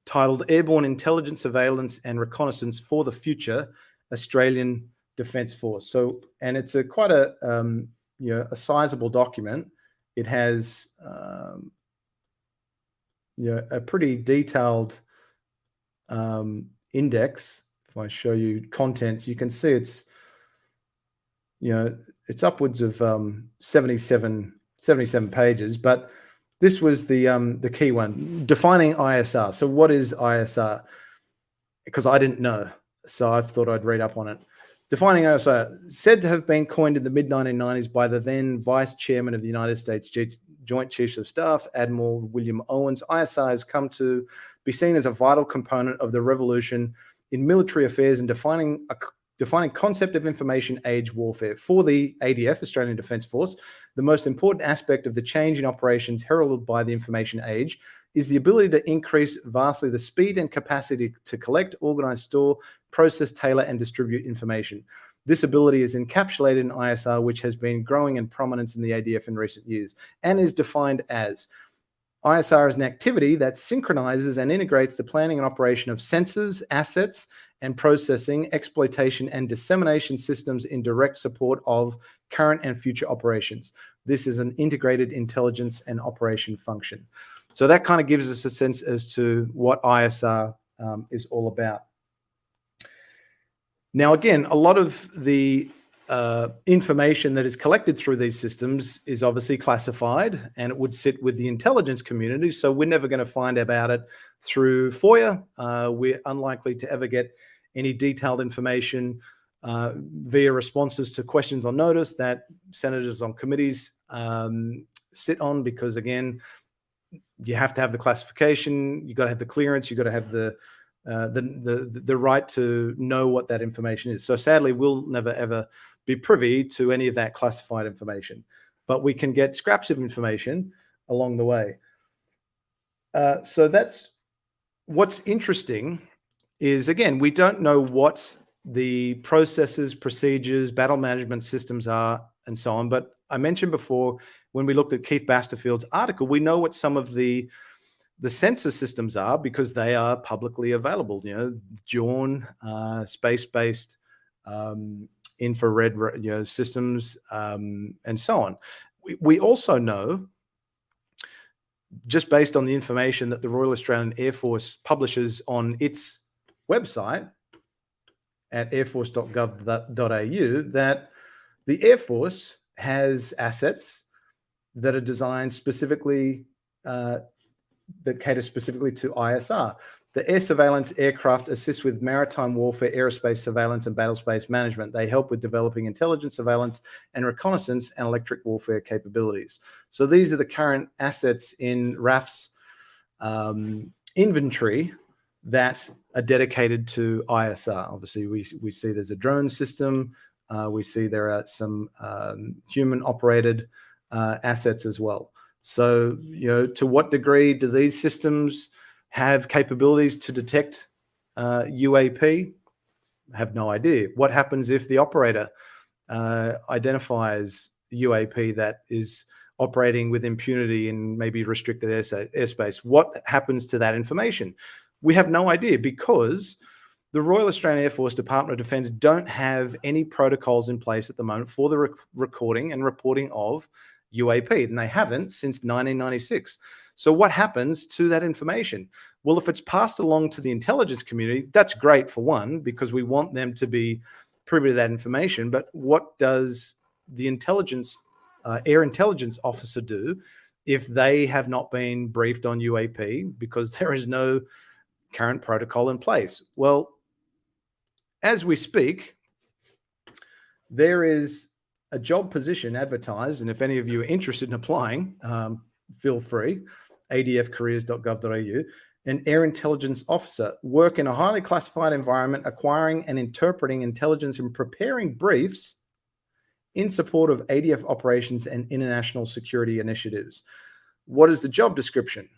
titled Airborne Intelligence, Surveillance and Reconnaissance for the Future Australian Defence Force. So, and it's quite a sizable document. It has a pretty detailed index. If I show you contents, you can see it's upwards of 77 pages. But this was the key one, defining ISR. So what is ISR? Because I didn't know, so I thought I'd read up on it. Defining ISR, said to have been coined in the mid-1990s by the then Vice Chairman of the United States Joint Chiefs of Staff, Admiral William Owens. ISR has come to be seen as a vital component of the revolution in military affairs and defining concept of information age warfare. For the ADF, Australian Defence Force, the most important aspect of the change in operations heralded by the information age is the ability to increase vastly the speed and capacity to collect, organise, store, process, tailor and distribute information. This ability is encapsulated in ISR, which has been growing in prominence in the ADF in recent years, and is defined as ISR is an activity that synchronizes and integrates the planning and operation of sensors, assets, and processing, exploitation, and dissemination systems in direct support of current and future operations. This is an integrated intelligence and operation function. So that kind of gives us a sense as to what ISR is all about. Now, again, a lot of the information that is collected through these systems is obviously classified, and it would sit with the intelligence community. So we're never going to find about it through FOIA. We're unlikely to ever get any detailed information via responses to questions on notice that senators on committees sit on, because again, you have to have the classification, you got to have the clearance, you got to have the right to know what that information is. So sadly, we'll never ever be privy to any of that classified information, but we can get scraps of information along the way. So that's what's interesting is, again, we don't know what the processes, procedures, battle management systems are, and so on. But I mentioned before, when we looked at Keith Basterfield's article, we know what some of the sensor systems are because they are publicly available. Dawn, space-based infrared systems, and so on. We also know, just based on the information that the Royal Australian Air Force publishes on its website at airforce.gov.au, that the Air Force has assets that are designed specifically, that cater specifically to ISR. The air surveillance aircraft assist with maritime warfare, aerospace surveillance, and battlespace management. They help with developing intelligence, surveillance, and reconnaissance and electric warfare capabilities. So these are the current assets in RAF's inventory that are dedicated to ISR. Obviously, we see there's a drone system. We see there are some human-operated assets as well. So, to what degree do these systems have capabilities to detect UAP? I have no idea. What happens if the operator identifies UAP that is operating with impunity in maybe restricted airspace? What happens to that information? We have no idea, because the Royal Australian Air Force Department of Defence don't have any protocols in place at the moment for the recording and reporting of UAP, and they haven't since 1996. So what happens to that information? Well, if it's passed along to the intelligence community, that's great for one, because we want them to be privy to that information. But what does the air intelligence officer do if they have not been briefed on UAP because there is no current protocol in place? Well, as we speak, there is a job position advertised, and if any of you are interested in applying, feel free, adfcareers.gov.au, an air intelligence officer, work in a highly classified environment, acquiring and interpreting intelligence and preparing briefs in support of ADF operations and international security initiatives. What is the job description?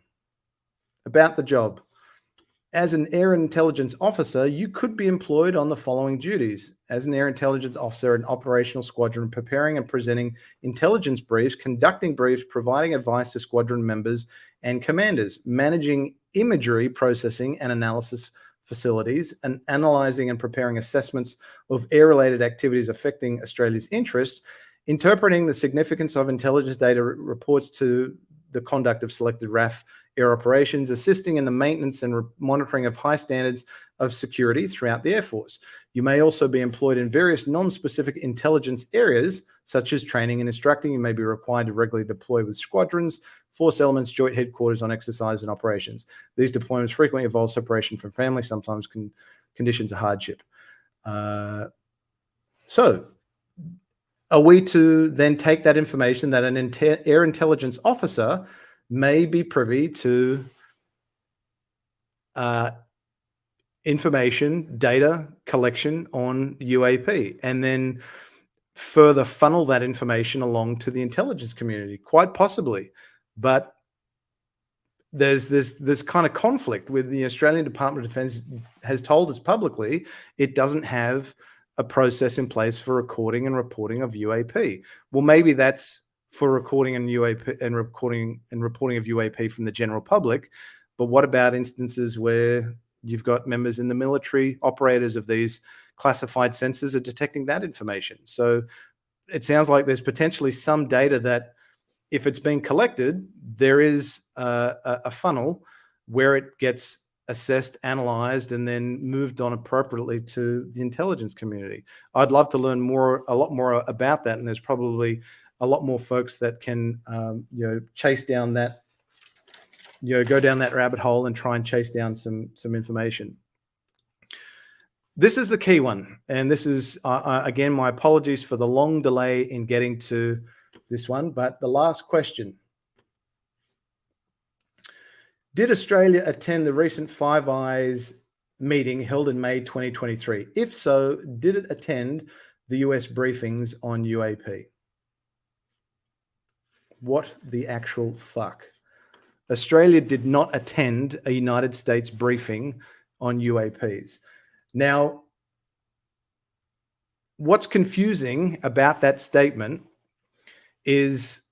About the job. As an air intelligence officer, you could be employed on the following duties. As an air intelligence officer in operational squadron, preparing and presenting intelligence briefs, conducting briefs, providing advice to squadron members and commanders, managing imagery processing and analysis facilities, and analyzing and preparing assessments of air-related activities affecting Australia's interests, interpreting the significance of intelligence data reports to the conduct of selected RAF air operations, assisting in the maintenance and monitoring of high standards of security throughout the Air Force. You may also be employed in various non-specific intelligence areas, such as training and instructing. You may be required to regularly deploy with squadrons, force elements, joint headquarters on exercise and operations. These deployments frequently involve separation from family, sometimes conditions of hardship. So, are we to then take that information that an air intelligence officer may be privy to information, data collection on UAP, and then further funnel that information along to the intelligence community? Quite possibly, but there's this kind of conflict with the Australian Department of Defence has told us publicly it doesn't have a process in place for recording and reporting of UAP. Well, maybe that's for recording and UAP and recording and reporting of UAP from the general public. But what about instances where you've got members in the military, operators of these classified sensors are detecting that information? So it sounds like there's potentially some data that, if it's being collected, there is a funnel where it gets assessed, analyzed, and then moved on appropriately to the intelligence community. I'd love to learn a lot more about that, and there's probably a lot more folks that can, chase down that, go down that rabbit hole and try and chase down some information. This is the key one, and this is again, my apologies for the long delay in getting to this one, but the last question: did Australia attend the recent Five Eyes meeting held in May 2023? If so, did it attend the US briefings on UAP? What the actual fuck? Australia did not attend a United States briefing on UAPs. Now, what's confusing about that statement is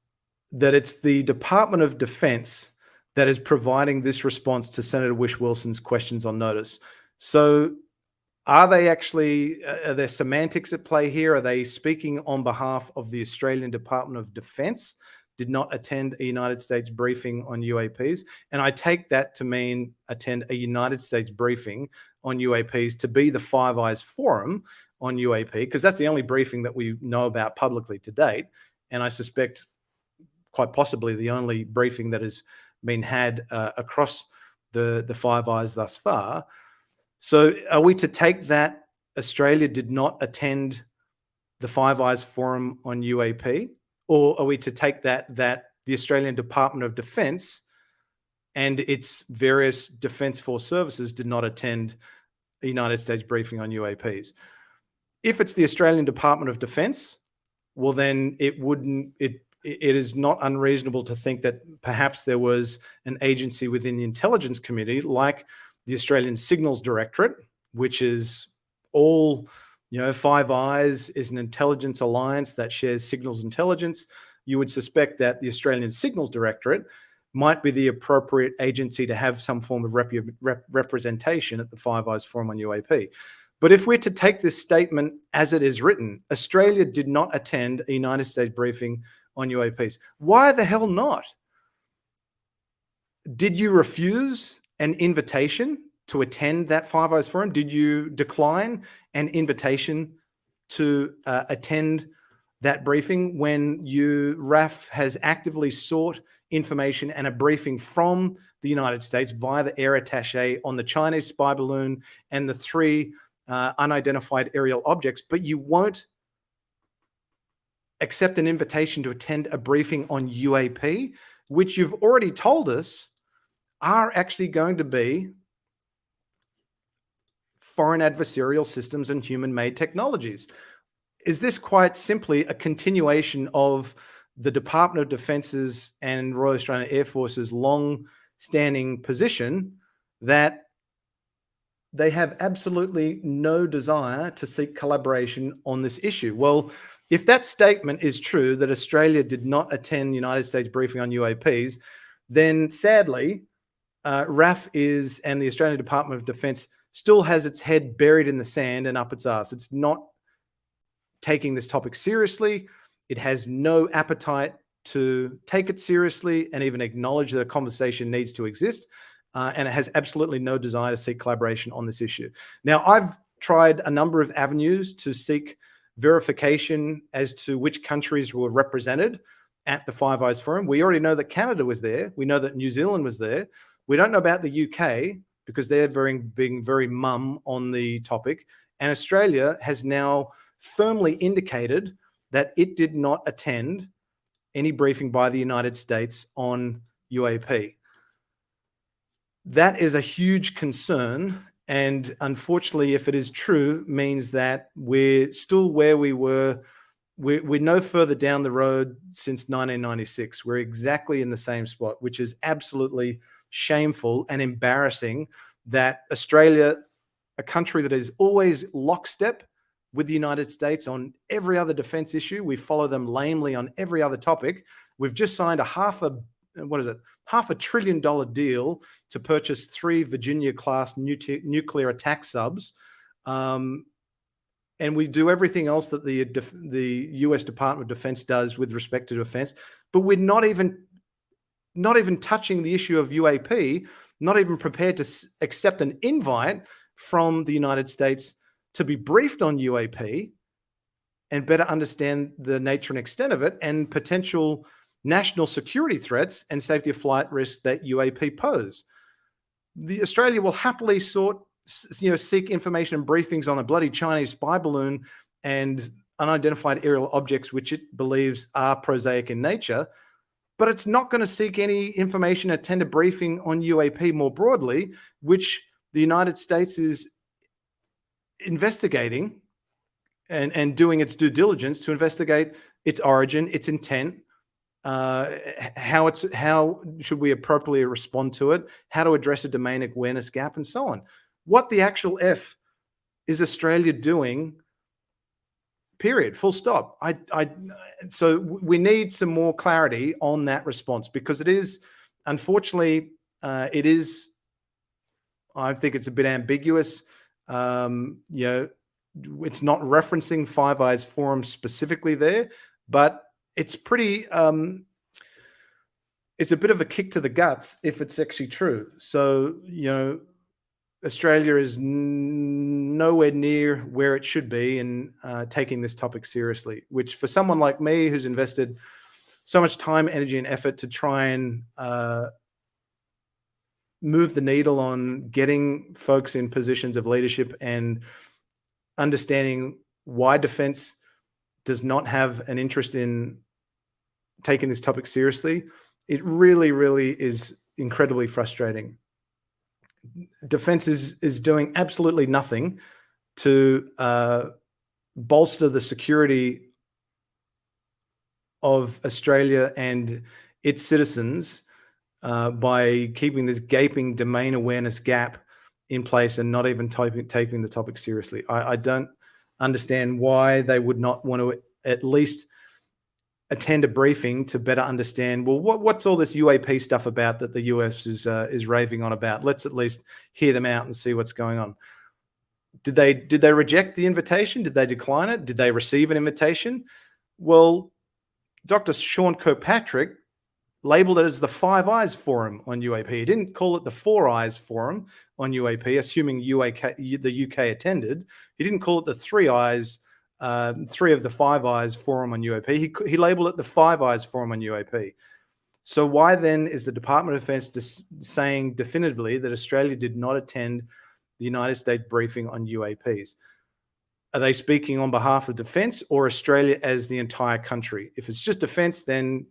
that it's the Department of Defense that is providing this response to Senator Whish-Wilson's questions on notice. So are there semantics at play here? Are they speaking on behalf of the Australian Department of Defense? Did not attend a United States briefing on UAPs. And I take that to mean attend a United States briefing on UAPs to be the Five Eyes Forum on UAP, because that's the only briefing that we know about publicly to date. And I suspect quite possibly the only briefing that has been had across the Five Eyes thus far. So are we to take that Australia did not attend the Five Eyes Forum on UAP? Or are we to take that the Australian Department of Defence and its various Defence Force services did not attend a United States briefing on UAPs? If it's the Australian Department of Defence, well then it is not unreasonable to think that perhaps there was an agency within the intelligence community like the Australian Signals Directorate, which is all, Five Eyes is an intelligence alliance that shares signals intelligence. You would suspect that the Australian Signals Directorate might be the appropriate agency to have some form of representation at the Five Eyes Forum on UAP. But if we're to take this statement as it is written, Australia did not attend a United States briefing on UAPs. Why the hell not? Did you refuse an invitation to attend that Five Eyes Forum? Did you decline an invitation to attend that briefing when RAF has actively sought information and a briefing from the United States via the air attaché on the Chinese spy balloon and the 3 unidentified aerial objects, but you won't accept an invitation to attend a briefing on UAP, which you've already told us are actually going to be foreign adversarial systems and human-made technologies? Is this quite simply a continuation of the Department of Defence's and Royal Australian Air Force's long-standing position that they have absolutely no desire to seek collaboration on this issue. Well, if that statement is true, that Australia did not attend United States briefing on UAPs, then sadly, RAF and the Australian Department of Defence still has its head buried in the sand and up its arse. It's not taking this topic seriously. It has no appetite to take it seriously and even acknowledge that a conversation needs to exist. And it has absolutely no desire to seek collaboration on this issue. Now, I've tried a number of avenues to seek verification as to which countries were represented at the Five Eyes Forum. We already know that Canada was there. We know that New Zealand was there. We don't know about the UK because they're being very mum on the topic. And Australia has now firmly indicated that it did not attend any briefing by the United States on UAP. That is a huge concern. And unfortunately, if it is true, means that we're still where we were. We're no further down the road since 1996. We're exactly in the same spot, which is absolutely shameful and embarrassing that Australia, a country that is always lockstep with the United States on every other defense issue, we follow them lamely on every other topic. We've just signed a half a $500 billion deal to purchase 3 Virginia-class nuclear attack subs, and we do everything else that the U.S. Department of Defense does with respect to defense, but we're not even touching the issue of UAP, not even prepared to accept an invite from the United States to be briefed on UAP and better understand the nature and extent of it and potential national security threats and safety of flight risks that UAP pose. The Australia will happily seek information and briefings on a bloody Chinese spy balloon and unidentified aerial objects which it believes are prosaic in nature, but it's not going to seek any information, attend a briefing on UAP more broadly, which the United States is investigating and doing its due diligence to investigate its origin, its intent, how should we appropriately respond to it, how to address a domain awareness gap, and so on. What the actual F is Australia doing? Period. Full stop. So we need some more clarity on that response, because it is, unfortunately, I think it's a bit ambiguous. It's not referencing Five Eyes Forum specifically there, but it's pretty, it's a bit of a kick to the guts if it's actually true. So, Australia is nowhere near where it should be in taking this topic seriously, which for someone like me who's invested so much time, energy, and effort to try and move the needle on getting folks in positions of leadership and understanding why defense does not have an interest in taking this topic seriously, it really, really is incredibly frustrating. Defense is doing absolutely nothing to bolster the security of Australia and its citizens by keeping this gaping domain awareness gap in place and not even taking the topic seriously. I don't understand why they would not want to at least attend a briefing to better understand, well, what's all this UAP stuff about that the US is raving on about? Let's at least hear them out and see what's going on. Did they reject the invitation? Did they decline it? Did they receive an invitation? Well, Dr. Sean Kirkpatrick labeled it as the Five Eyes Forum on UAP. He didn't call it the Four Eyes Forum on UAP, assuming the UK attended. He didn't call it the Three Eyes, Three of the Five Eyes Forum on UAP. He labeled it the Five Eyes Forum on UAP. So why then is the Department of Defense saying definitively that Australia did not attend the United States briefing on UAPs? Are they speaking on behalf of defense or Australia as the entire country? If it's just defense, then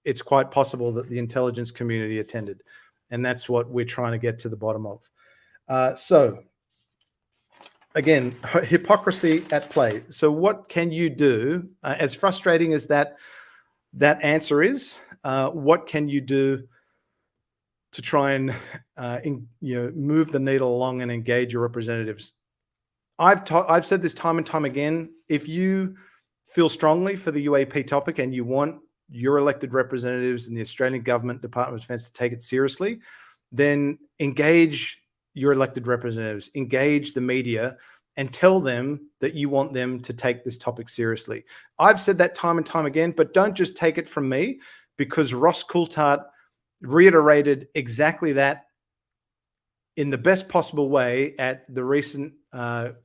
it's quite possible that the intelligence community attended. And that's what we're trying to get to the bottom of. So again, hypocrisy at play. So what can you do? As frustrating as that that answer is, what can you do to try and move the needle along and engage your representatives? I've said this time and time again. If you feel strongly for the UAP topic and you want your elected representatives and the Australian Government Department of Defence to take it seriously, then engage your elected representatives, engage the media, and tell them that you want them to take this topic seriously. I've said that time and time again, but don't just take it from me, because Ross Coulthart reiterated exactly that in the best possible way at the recent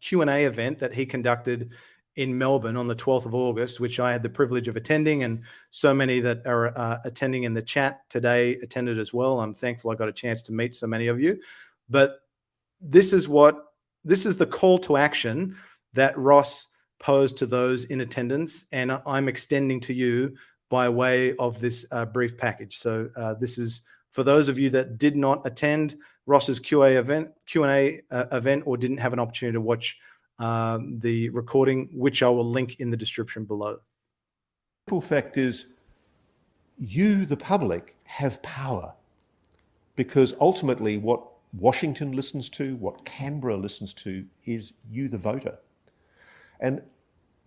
Q&A event that he conducted in Melbourne on the 12th of August, which I had the privilege of attending, and so many that are attending in the chat today attended as well. I'm thankful I got a chance to meet so many of you. But this is the call to action that Ross posed to those in attendance, and I'm extending to you by way of this brief package. So this is for those of you that did not attend Ross's Q&A event or didn't have an opportunity to watch the recording, which I will link in the description below. The simple fact is, you, the public, have power, because ultimately what Washington listens to, what Canberra listens to, is you, the voter. And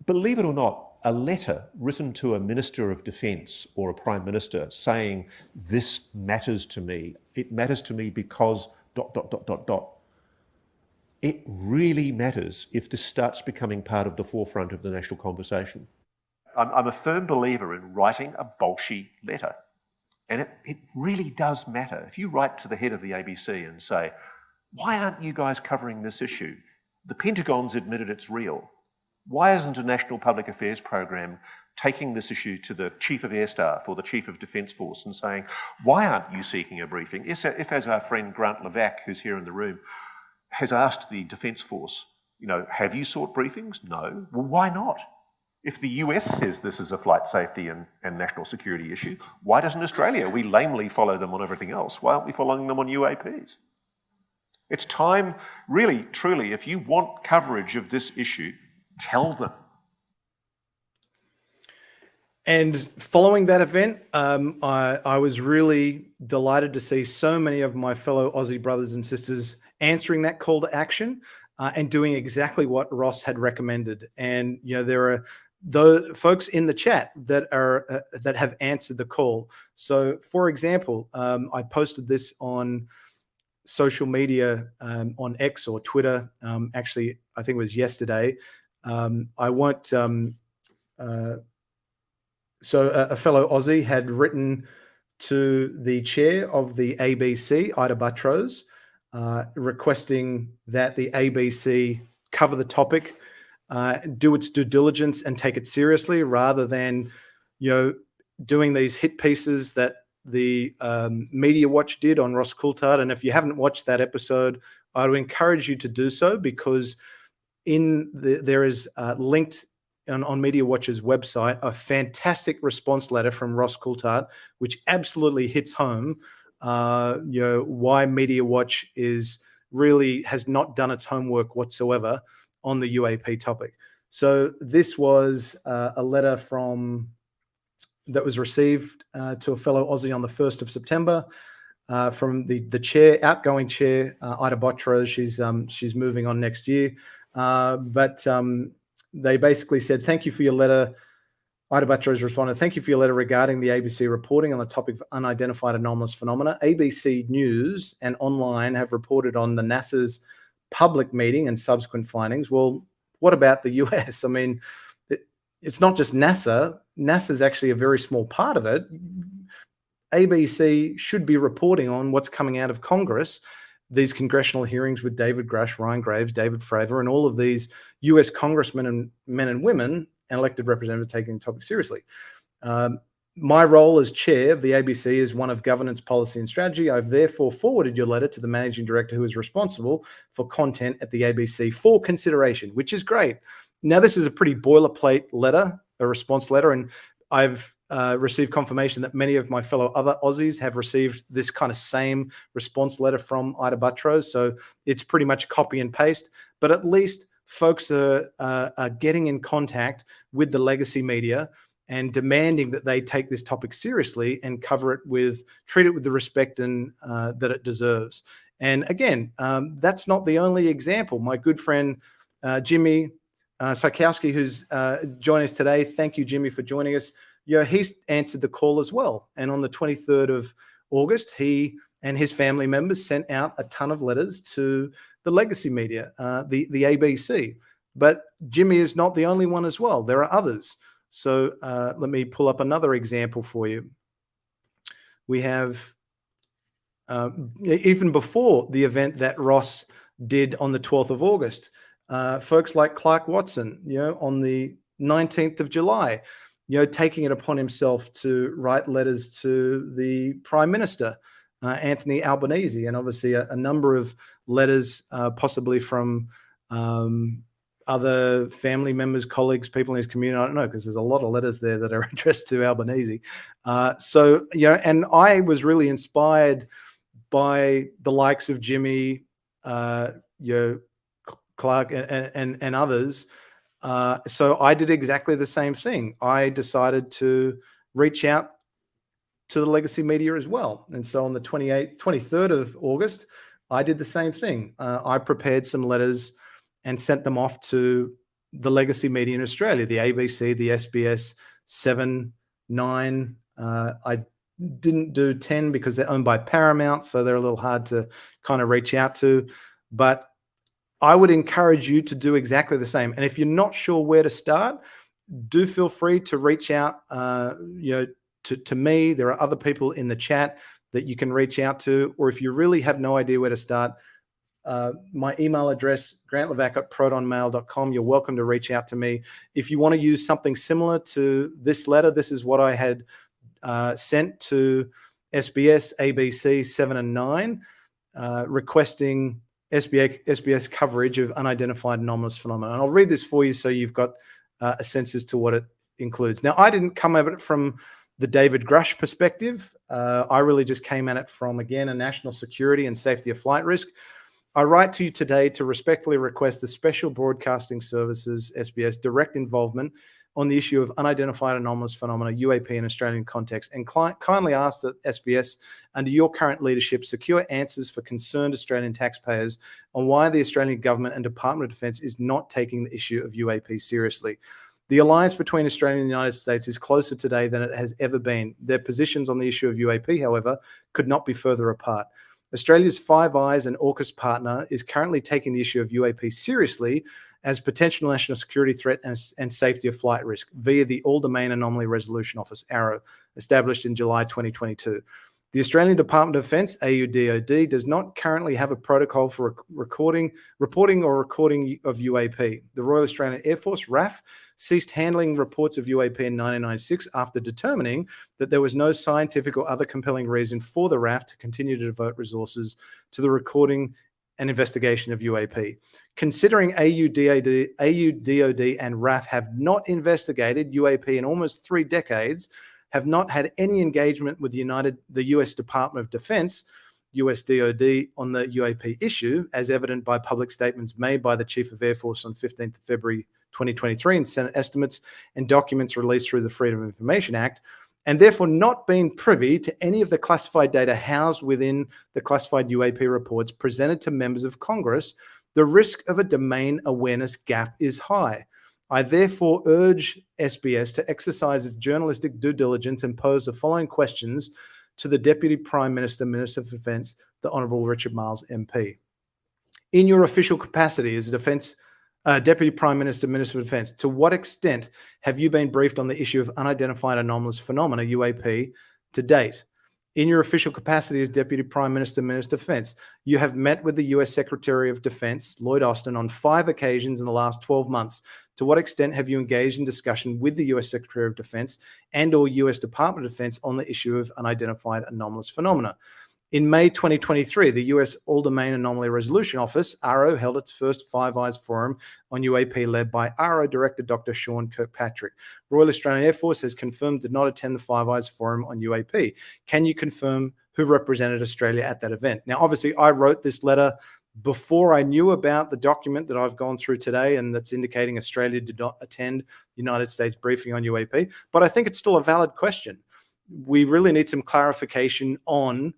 believe it or not, a letter written to a Minister of Defence or a Prime Minister saying, this matters to me, it matters to me because ... It really matters if this starts becoming part of the forefront of the national conversation. I'm a firm believer in writing a bolshy letter. And it really does matter. If you write to the head of the ABC and say, why aren't you guys covering this issue? The Pentagon's admitted it's real. Why isn't a National Public Affairs program taking this issue to the Chief of Air Staff or the Chief of Defence Force and saying, why aren't you seeking a briefing? If as our friend Grant Levac, who's here in the room, has asked the Defence Force, have you sought briefings? No. Well, why not? If the US says this is a flight safety and national security issue, why doesn't Australia? We lamely follow them on everything else. Why aren't we following them on UAPs? It's time, really, truly, if you want coverage of this issue, tell them. And following that event, I was really delighted to see so many of my fellow Aussie brothers and sisters answering that call to action and doing exactly what Ross had recommended. And there are those folks in the chat that have answered the call. So, for example, I posted this on social media, on X or Twitter. Actually, I think it was yesterday. I won't. So a fellow Aussie had written to the chair of the ABC, Ita Buttrose, requesting that the ABC cover the topic, do its due diligence and take it seriously, rather than, doing these hit pieces that the Media Watch did on Ross Coulthart. And if you haven't watched that episode, I would encourage you to do so, because there is linked on Media Watch's website a fantastic response letter from Ross Coulthart, which absolutely hits home why Media Watch has not done its homework whatsoever on the UAP topic. So this was a letter that was received to a fellow Aussie on the 1st of September from the outgoing chair, Ita Buttrose. She's moving on next year. But they basically said, thank you for your letter. Ita Buttrose responded, thank you for your letter regarding the ABC reporting on the topic of unidentified anomalous phenomena. ABC News and online have reported on the NASA's public meeting and subsequent findings. Well, what about the US? I mean, it's not just NASA. NASA's actually a very small part of it. ABC should be reporting on what's coming out of Congress, these congressional hearings with David Grush, Ryan Graves, David Fravor, and all of these US congressmen and men and women and elected representatives taking the topic seriously. My role as chair of the ABC is one of governance, policy, and strategy. I've therefore forwarded your letter to the managing director, who is responsible for content at the ABC, for consideration, which is great. Now, this is a pretty boilerplate letter, a response letter, and I've received confirmation that many of my fellow other Aussies have received this kind of same response letter from Ita Buttrose. So it's pretty much copy and paste, but at least folks are getting in contact with the legacy media and demanding that they take this topic seriously and treat it with the respect and that it deserves. And again, that's not the only example. My good friend Jimmy Sikowski, who's joined us today, thank you, Jimmy, for joining us. He's answered the call as well. And on the 23rd of August, he and his family members sent out a ton of letters to the legacy media, the ABC. But Jimmy is not the only one as well. There are others. So let me pull up another example for you. We have, even before the event that Ross did on the 12th of August, folks like Clark Watson, on the 19th of July, taking it upon himself to write letters to the Prime Minister, Anthony Albanese, and obviously a number of letters, possibly from other family members, colleagues, people in his community. I don't know, because there's a lot of letters there that are addressed to Albanese. And I was really inspired by the likes of Jimmy, Clark, and others. So I did exactly the same thing. I decided to reach out to the legacy media as well. And so on the 23rd of August, I did the same thing. I prepared some letters and sent them off to the legacy media in Australia, the ABC, the SBS, 7, 9. I didn't do 10 because they're owned by Paramount, so they're a little hard to kind of reach out to. But I would encourage you to do exactly the same. And if you're not sure where to start, do feel free to reach out to me. There are other people in the chat that you can reach out to. Or if you really have no idea where to start, my email address, grantlevac@protonmail.com. You're welcome to reach out to me. If you want to use something similar to this letter, this is what I had sent to SBS, ABC, 7 and 9, requesting SBS coverage of unidentified anomalous phenomena. And I'll read this for you so you've got a sense as to what it includes. Now, I didn't come at it from the David Grush perspective. I really just came at it from, again, a national security and safety of flight risk. I write to you today to respectfully request the Special Broadcasting Services, SBS, direct involvement on the issue of unidentified anomalous phenomena, UAP, in Australian context, and kindly ask that SBS, under your current leadership, secure answers for concerned Australian taxpayers on why the Australian government and Department of Defence is not taking the issue of UAP seriously. The alliance between Australia and the United States is closer today than it has ever been. Their positions on the issue of UAP, however, could not be further apart. Australia's Five Eyes and AUKUS partner is currently taking the issue of UAP seriously as potential national security threat and safety of flight risk via the All-Domain Anomaly Resolution Office, AARO, established in July 2022. The Australian Department of Defence, AUDOD, does not currently have a protocol for reporting of UAP. The Royal Australian Air Force, RAF, ceased handling reports of UAP in 1996 after determining that there was no scientific or other compelling reason for the RAF to continue to devote resources to the recording and investigation of UAP. Considering AUDOD and RAF have not investigated UAP in almost 3 decades, have not had any engagement with the US Department of Defense, US DOD, on the UAP issue, as evident by public statements made by the Chief of Air Force on 15th of February 2023 and Senate estimates and documents released through the Freedom of Information Act, and therefore not being privy to any of the classified data housed within the classified UAP reports presented to members of Congress, the risk of a domain awareness gap is high. I therefore urge SBS to exercise its journalistic due diligence and pose the following questions to the Deputy Prime Minister, Minister of Defence, the Honourable Richard Marles, MP. In your official capacity as Deputy Prime Minister, Minister of Defence, to what extent have you been briefed on the issue of unidentified anomalous phenomena, UAP, to date? In your official capacity as Deputy Prime Minister, Minister of Defence, you have met with the US Secretary of Defence, Lloyd Austin, on 5 occasions in the last 12 months. To what extent have you engaged in discussion with the US Secretary of Defence and or US Department of Defence on the issue of unidentified anomalous phenomena? In May 2023, the US All-Domain Anomaly Resolution Office, AARO, held its first Five Eyes Forum on UAP led by AARO Director Dr. Sean Kirkpatrick. Royal Australian Air Force has confirmed did not attend the Five Eyes Forum on UAP. Can you confirm who represented Australia at that event? Now, obviously, I wrote this letter before I knew about the document that I've gone through today and that's indicating Australia did not attend the United States briefing on UAP. But I think it's still a valid question. We really need some clarification on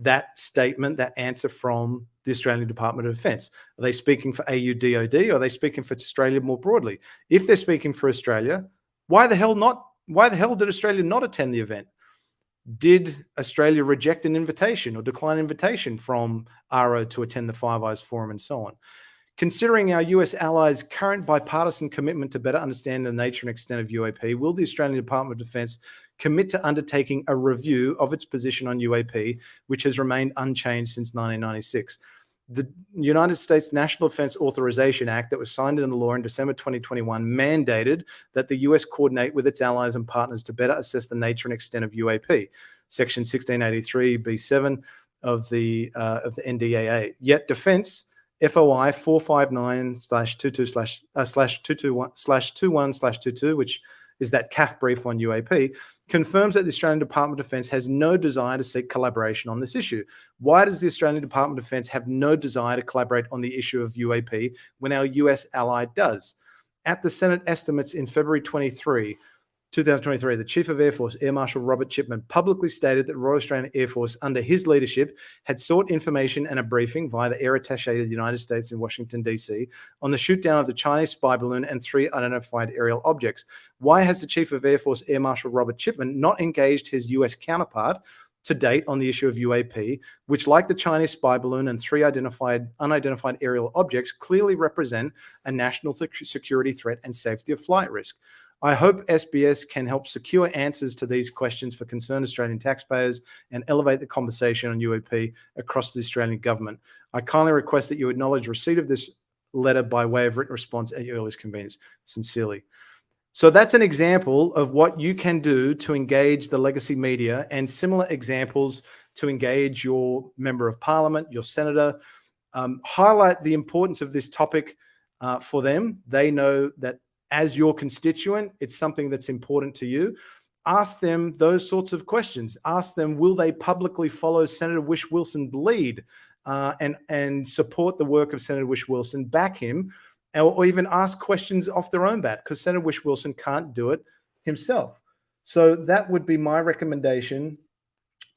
that statement, that answer from the Australian Department of Defence. Are they speaking for AUDOD or are they speaking for Australia more broadly? If they're speaking for Australia, why the hell did Australia not attend the event? Did Australia reject an invitation or decline an invitation from ARO to attend the Five Eyes Forum and so on? Considering our US allies' current bipartisan commitment to better understand the nature and extent of UAP, will the Australian Department of Defence commit to undertaking a review of its position on UAP, which has remained unchanged since 1996? The United States National Defense Authorization Act that was signed into law in December 2021 mandated that the US coordinate with its allies and partners to better assess the nature and extent of UAP, Section 1683(b)(7) of the NDAA. Yet Defense FOI 459/22/21/22, which is that CAF brief on UAP, confirms that the Australian Department of Defence has no desire to seek collaboration on this issue. Why does the Australian Department of Defence have no desire to collaborate on the issue of UAP when our US ally does? At the Senate estimates in February 2023, the Chief of Air Force, Air Marshal Robert Chipman, publicly stated that Royal Australian Air Force, under his leadership, had sought information and a briefing via the Air Attaché of the United States in Washington, D.C., on the shoot-down of the Chinese spy balloon and 3 unidentified aerial objects. Why has the Chief of Air Force, Air Marshal Robert Chipman, not engaged his US counterpart to date on the issue of UAP, which, like the Chinese spy balloon and 3 unidentified aerial objects, clearly represent a national security threat and safety of flight risk? I hope SBS can help secure answers to these questions for concerned Australian taxpayers and elevate the conversation on UAP across the Australian government. I kindly request that you acknowledge receipt of this letter by way of written response at your earliest convenience. Sincerely. So that's an example of what you can do to engage the legacy media, and similar examples to engage your member of parliament, your senator. Highlight the importance of this topic for them. They know that as your constituent, it's something that's important to you. Ask them those sorts of questions. Ask them, will they publicly follow Senator Whish-Wilson's lead and support the work of Senator Whish-Wilson, back him, or even ask questions off their own bat, because Senator Whish-Wilson can't do it himself. So that would be my recommendation.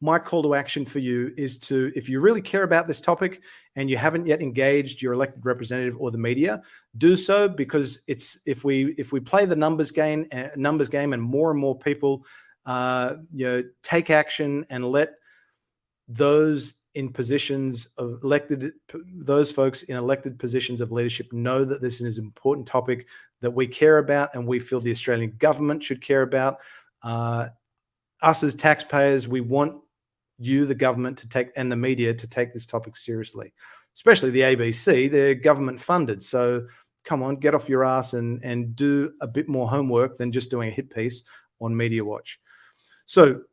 My call to action for you is to, if you really care about this topic and you haven't yet engaged your elected representative or the media, do so, because it's if we play the numbers game and more people take action and let those in positions of those folks in elected positions of leadership know that this is an important topic that we care about and we feel the Australian government should care about. Us as taxpayers, we want you, the government, to take, and the media, to take this topic seriously, especially the ABC. They're government funded. So come on, get off your ass and do a bit more homework than just doing a hit piece on Media Watch. So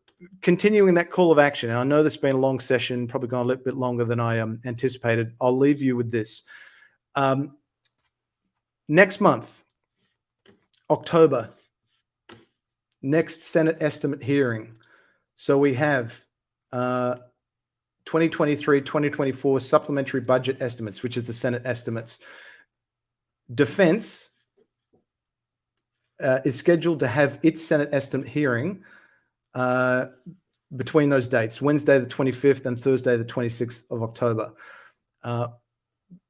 continuing that call of action, and I know this has been a long session, probably gone a little bit longer than I anticipated. I'll leave you with this. Next month, October, next Senate estimate hearing. So we have 2023-2024 supplementary budget estimates, which is the Senate estimates. Defense is scheduled to have its Senate estimate hearing between those dates, Wednesday the 25th and Thursday the 26th of October.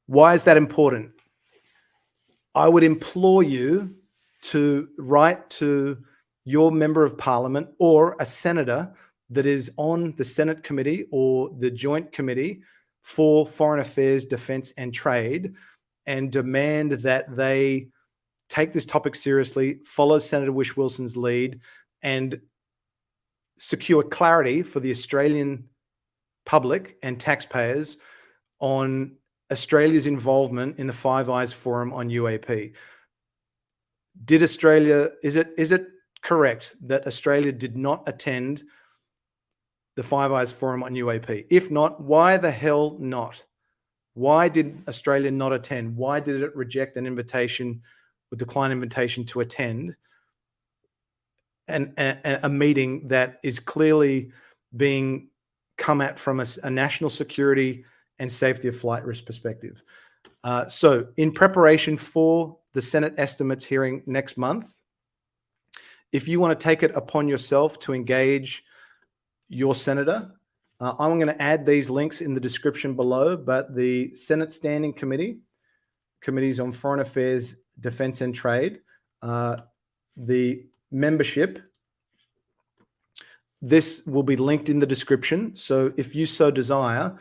Why is that important? I would implore you to write to your member of parliament or a senator that is on the Senate committee or the Joint Committee for Foreign Affairs, Defence and Trade, and demand that they take this topic seriously, follow Senator Whish-Wilson's lead, and secure clarity for the Australian public and taxpayers on Australia's involvement in the Five Eyes Forum on UAP. Did Australia, is it correct that Australia did not attend the Five Eyes Forum on UAP? If not, why the hell not? Why did Australia not attend? Why did it reject an invitation or decline an invitation to attend a meeting that is clearly being come at from a national security and safety of flight risk perspective. So in preparation for the Senate estimates hearing next month, if you want to take it upon yourself to engage your senator, I'm going to add these links in the description below, but the Senate Standing Committees on Foreign Affairs, Defense and Trade, the membership, this will be linked in the description. So if you so desire,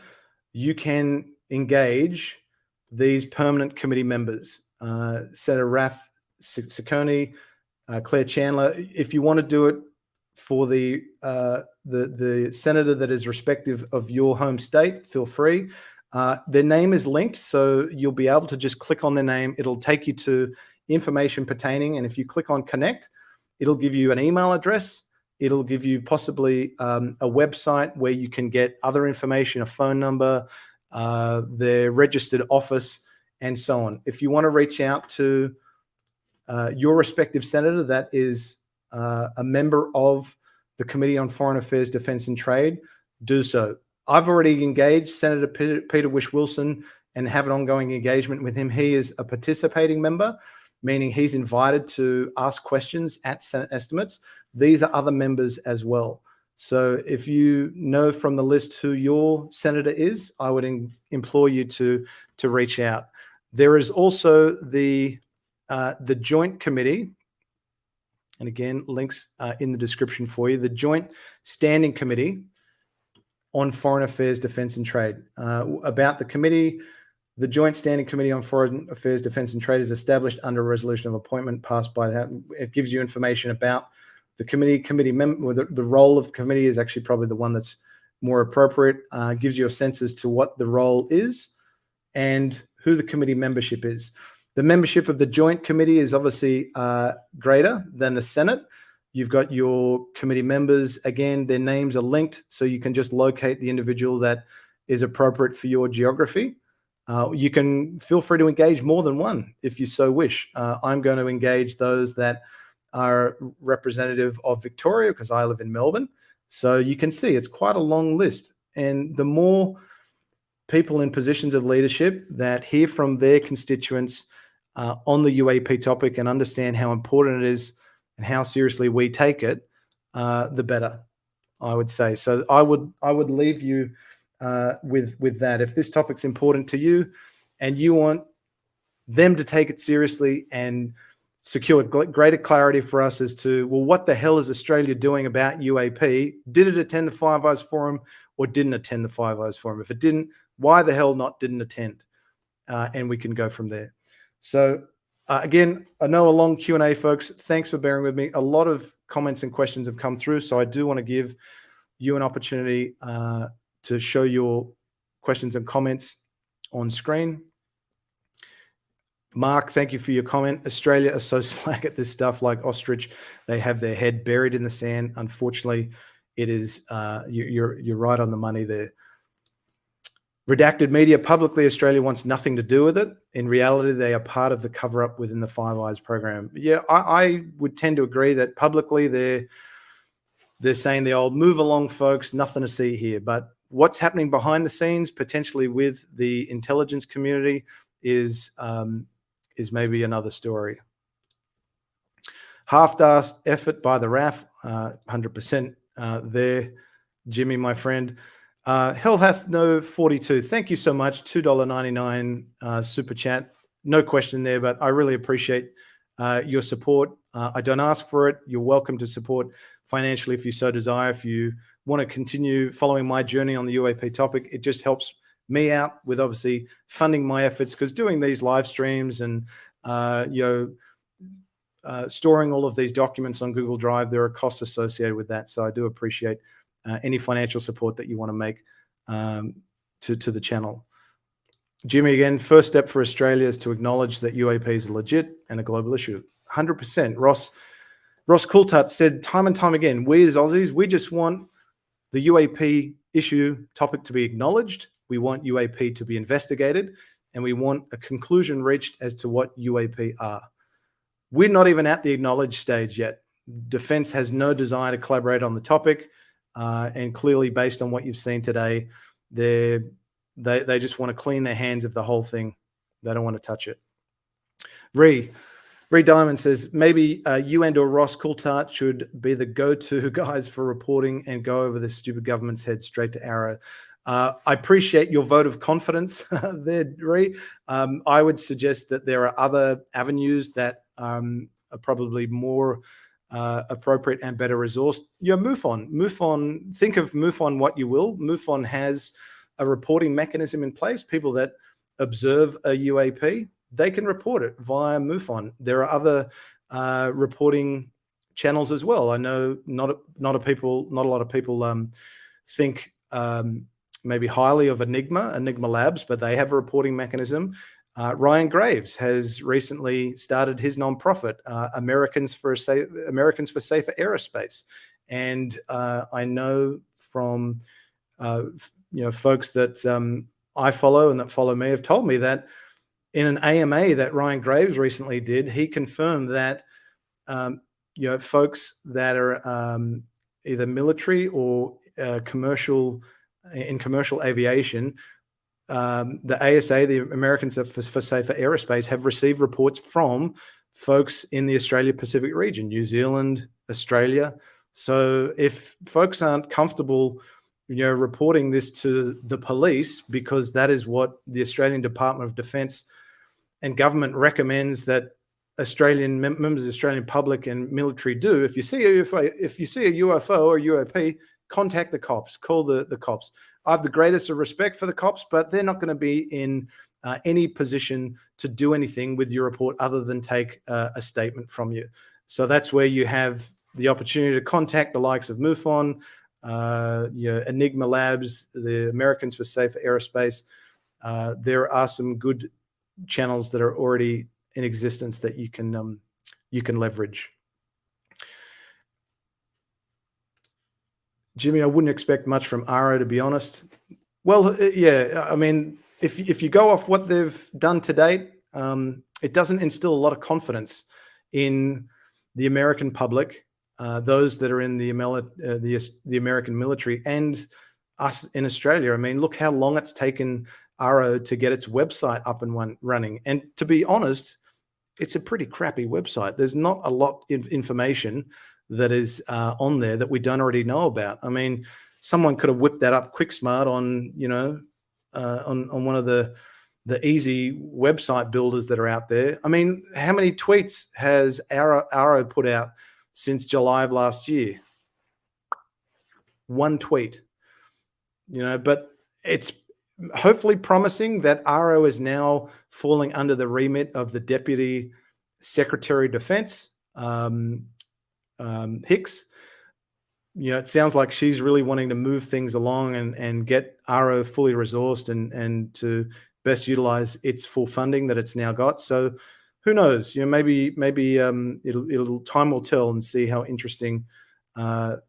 you can engage these permanent committee members, Senator Raf Ciccone, Claire Chandler. If you want to do it for the senator that is respective of your home state, feel free. Their name is linked, so you'll be able to just click on their name. It'll take you to information pertaining, and if you click on connect, it'll give you an email address. It'll give you possibly a website where you can get other information, a phone number, their registered office, and so on. If you want to reach out to your respective senator that is a member of the Committee on Foreign Affairs, Defense and Trade, do so. I've already engaged Senator Peter Whish-Wilson and have an ongoing engagement with him. He is a participating member, meaning he's invited to ask questions at Senate estimates. These are other members as well. So if you know from the list who your senator is, I would implore you to reach out. There is also the Joint Committee, and again, links in the description for you, the Joint Standing Committee on Foreign Affairs, Defense and Trade. About the committee, the Joint Standing Committee on Foreign Affairs, Defense and Trade is established under a resolution of appointment passed by that. It gives you information about the committee member. The role of the committee is actually probably the one that's more appropriate. Gives you a sense as to what the role is and who the committee membership is. The membership of the Joint Committee is obviously greater than the Senate. You've got your committee members. Again, their names are linked, so you can just locate the individual that is appropriate for your geography. You can feel free to engage more than one if you so wish. I'm going to engage those that are representative of Victoria because I live in Melbourne. So you can see it's quite a long list. And the more people in positions of leadership that hear from their constituents on the UAP topic and understand how important it is and how seriously we take it, the better, I would say. So I would leave you with that. If this topic's important to you and you want them to take it seriously and secure greater clarity for us as to, well, what the hell is Australia doing about UAP? Did it attend the Five Eyes Forum or didn't attend the Five Eyes Forum? If it didn't, why the hell didn't attend? And we can go from there. So again, I know a long Q&A, folks. Thanks for bearing with me. A lot of comments and questions have come through, so I do want to give you an opportunity to show your questions and comments on screen. Mark, thank you for your comment. Australia are so slack at this stuff, like ostrich. They have their head buried in the sand. Unfortunately, it is, you're right on the money there. Redacted media, publicly, Australia wants nothing to do with it. In reality, they are part of the cover-up within the Five Eyes program. Yeah, I would tend to agree that publicly they're saying the old, move along, folks, nothing to see here. But what's happening behind the scenes, potentially with the intelligence community, is maybe another story. Half-assed effort by the RAF, 100% there. Jimmy, my friend. Hell hath no 42. Thank you so much. $2.99 super chat. No question there, but I really appreciate your support. I don't ask for it. You're welcome to support financially if you so desire. If you want to continue following my journey on the UAP topic, it just helps me out with obviously funding my efforts, because doing these live streams and storing all of these documents on Google Drive, there are costs associated with that. So I do appreciate any financial support that you want to make to the channel. Jimmy, again, first step for Australia is to acknowledge that UAPs are legit and a global issue. 100%. Ross Coulthard said time and time again, we as Aussies, we just want the UAP issue topic to be acknowledged. We want UAP to be investigated, and we want a conclusion reached as to what UAP are. We're not even at the acknowledged stage yet. Defence has no desire to collaborate on the topic, and clearly, based on what you've seen today, they're They just want to clean their hands of the whole thing. They don't want to touch it. Ree Diamond says, maybe you and or Ross Coulthart should be the go-to guys for reporting and go over this stupid government's head straight to Arrow. I appreciate your vote of confidence there, Ree. I would suggest that there are other avenues that are probably more appropriate and better resourced. MUFON, think of MUFON what you will. MUFON has a reporting mechanism in place. People that observe a UAP, they can report it via MUFON. There are other reporting channels as well. I know not a lot of people think maybe highly of Enigma Labs, but they have a reporting mechanism. Ryan Graves has recently started his nonprofit, Americans for Safer Aerospace, and I know from folks that I follow and that follow me have told me that in an AMA that Ryan Graves recently did, he confirmed that folks that are either military or commercial aviation, the ASA, the Americans for Safer Aerospace, have received reports from folks in the Australia Pacific region, New Zealand, Australia. So if folks aren't comfortable, reporting this to the police, because that is what the Australian Department of Defence and government recommends that Australian members of the Australian public and military do. If you see a UFO or UAP, contact the cops, call the cops. I have the greatest of respect for the cops, but they're not going to be in any position to do anything with your report other than take a statement from you. So that's where you have the opportunity to contact the likes of MUFON, Enigma Labs, the Americans for Safer Aerospace. There are some good channels that are already in existence that you can leverage. Jimmy, I wouldn't expect much from ARO, to be honest. Well, yeah, I mean, if you go off what they've done to date, it doesn't instill a lot of confidence in the American public, those that are in the American military, and us in Australia. I mean, look how long it's taken ARO to get its website up and running. And to be honest, it's a pretty crappy website. There's not a lot of information that is on there that we don't already know about. I mean, someone could have whipped that up quick smart on, on one of the easy website builders that are out there. I mean, how many tweets has ARO put out since July of last year? One tweet, but it's hopefully promising that ARO is now falling under the remit of the Deputy Secretary of Defense, Hicks. It sounds like she's really wanting to move things along and get ARO fully resourced and to best utilize its full funding that it's now got. So who knows? Maybe it'll time will tell and see how interesting the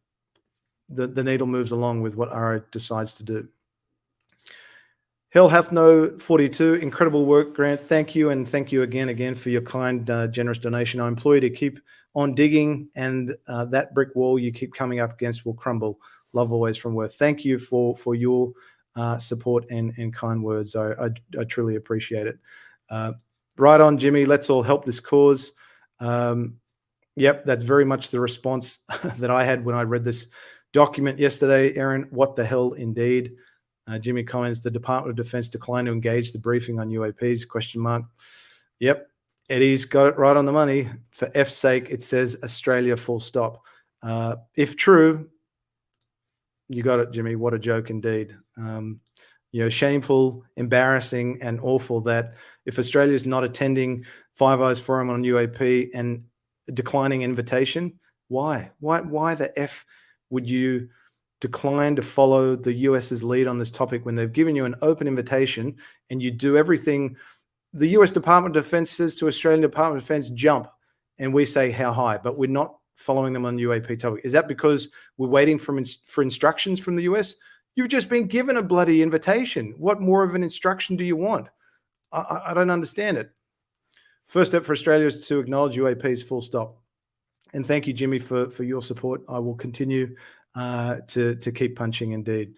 needle moves along with what ARO decides to do. Hell Hath No 42, incredible work, Grant. Thank you, and thank you again for your kind, generous donation. I implore you to keep on digging, and that brick wall you keep coming up against will crumble. Love always from Worth. Thank you for your support and kind words. I truly appreciate it. Right on, Jimmy. Let's all help this cause. Yep, that's very much the response that I had when I read this document yesterday. Aaron, what the hell indeed? Jimmy comments, the Department of Defense declined to engage the briefing on UAPs, question mark. Yep, Eddie's got it right on the money. For F's sake, it says Australia full stop. If true, you got it, Jimmy. What a joke indeed. Shameful, embarrassing, and awful that if Australia is not attending Five Eyes Forum on UAP and declining invitation, why the F would you decline to follow the US's lead on this topic when they've given you an open invitation and you do everything the US Department of Defense says to Australian Department of Defense, jump, and we say how high, but we're not following them on UAP topic? Is that because we're waiting for instructions from the US? You've just been given a bloody invitation. What more of an instruction do you want? I don't understand it. First step for Australia is to acknowledge UAPs, full stop. And thank you, Jimmy, for your support. I will continue to keep punching indeed.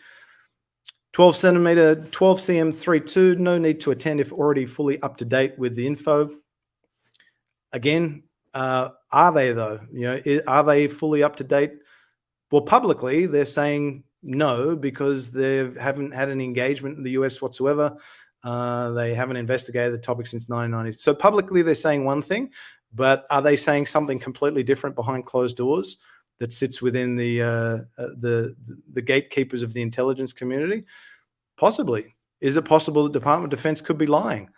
12 centimeter, 12 cm32, no need to attend if already fully up to date with the info. Again, are they though? Are they fully up to date? Well, publicly, they're saying no, because they haven't had any engagement in the US whatsoever. They haven't investigated the topic since 1990. So publicly, they're saying one thing, but are they saying something completely different behind closed doors that sits within the gatekeepers of the intelligence community? Possibly. Is it possible the Department of Defense could be lying?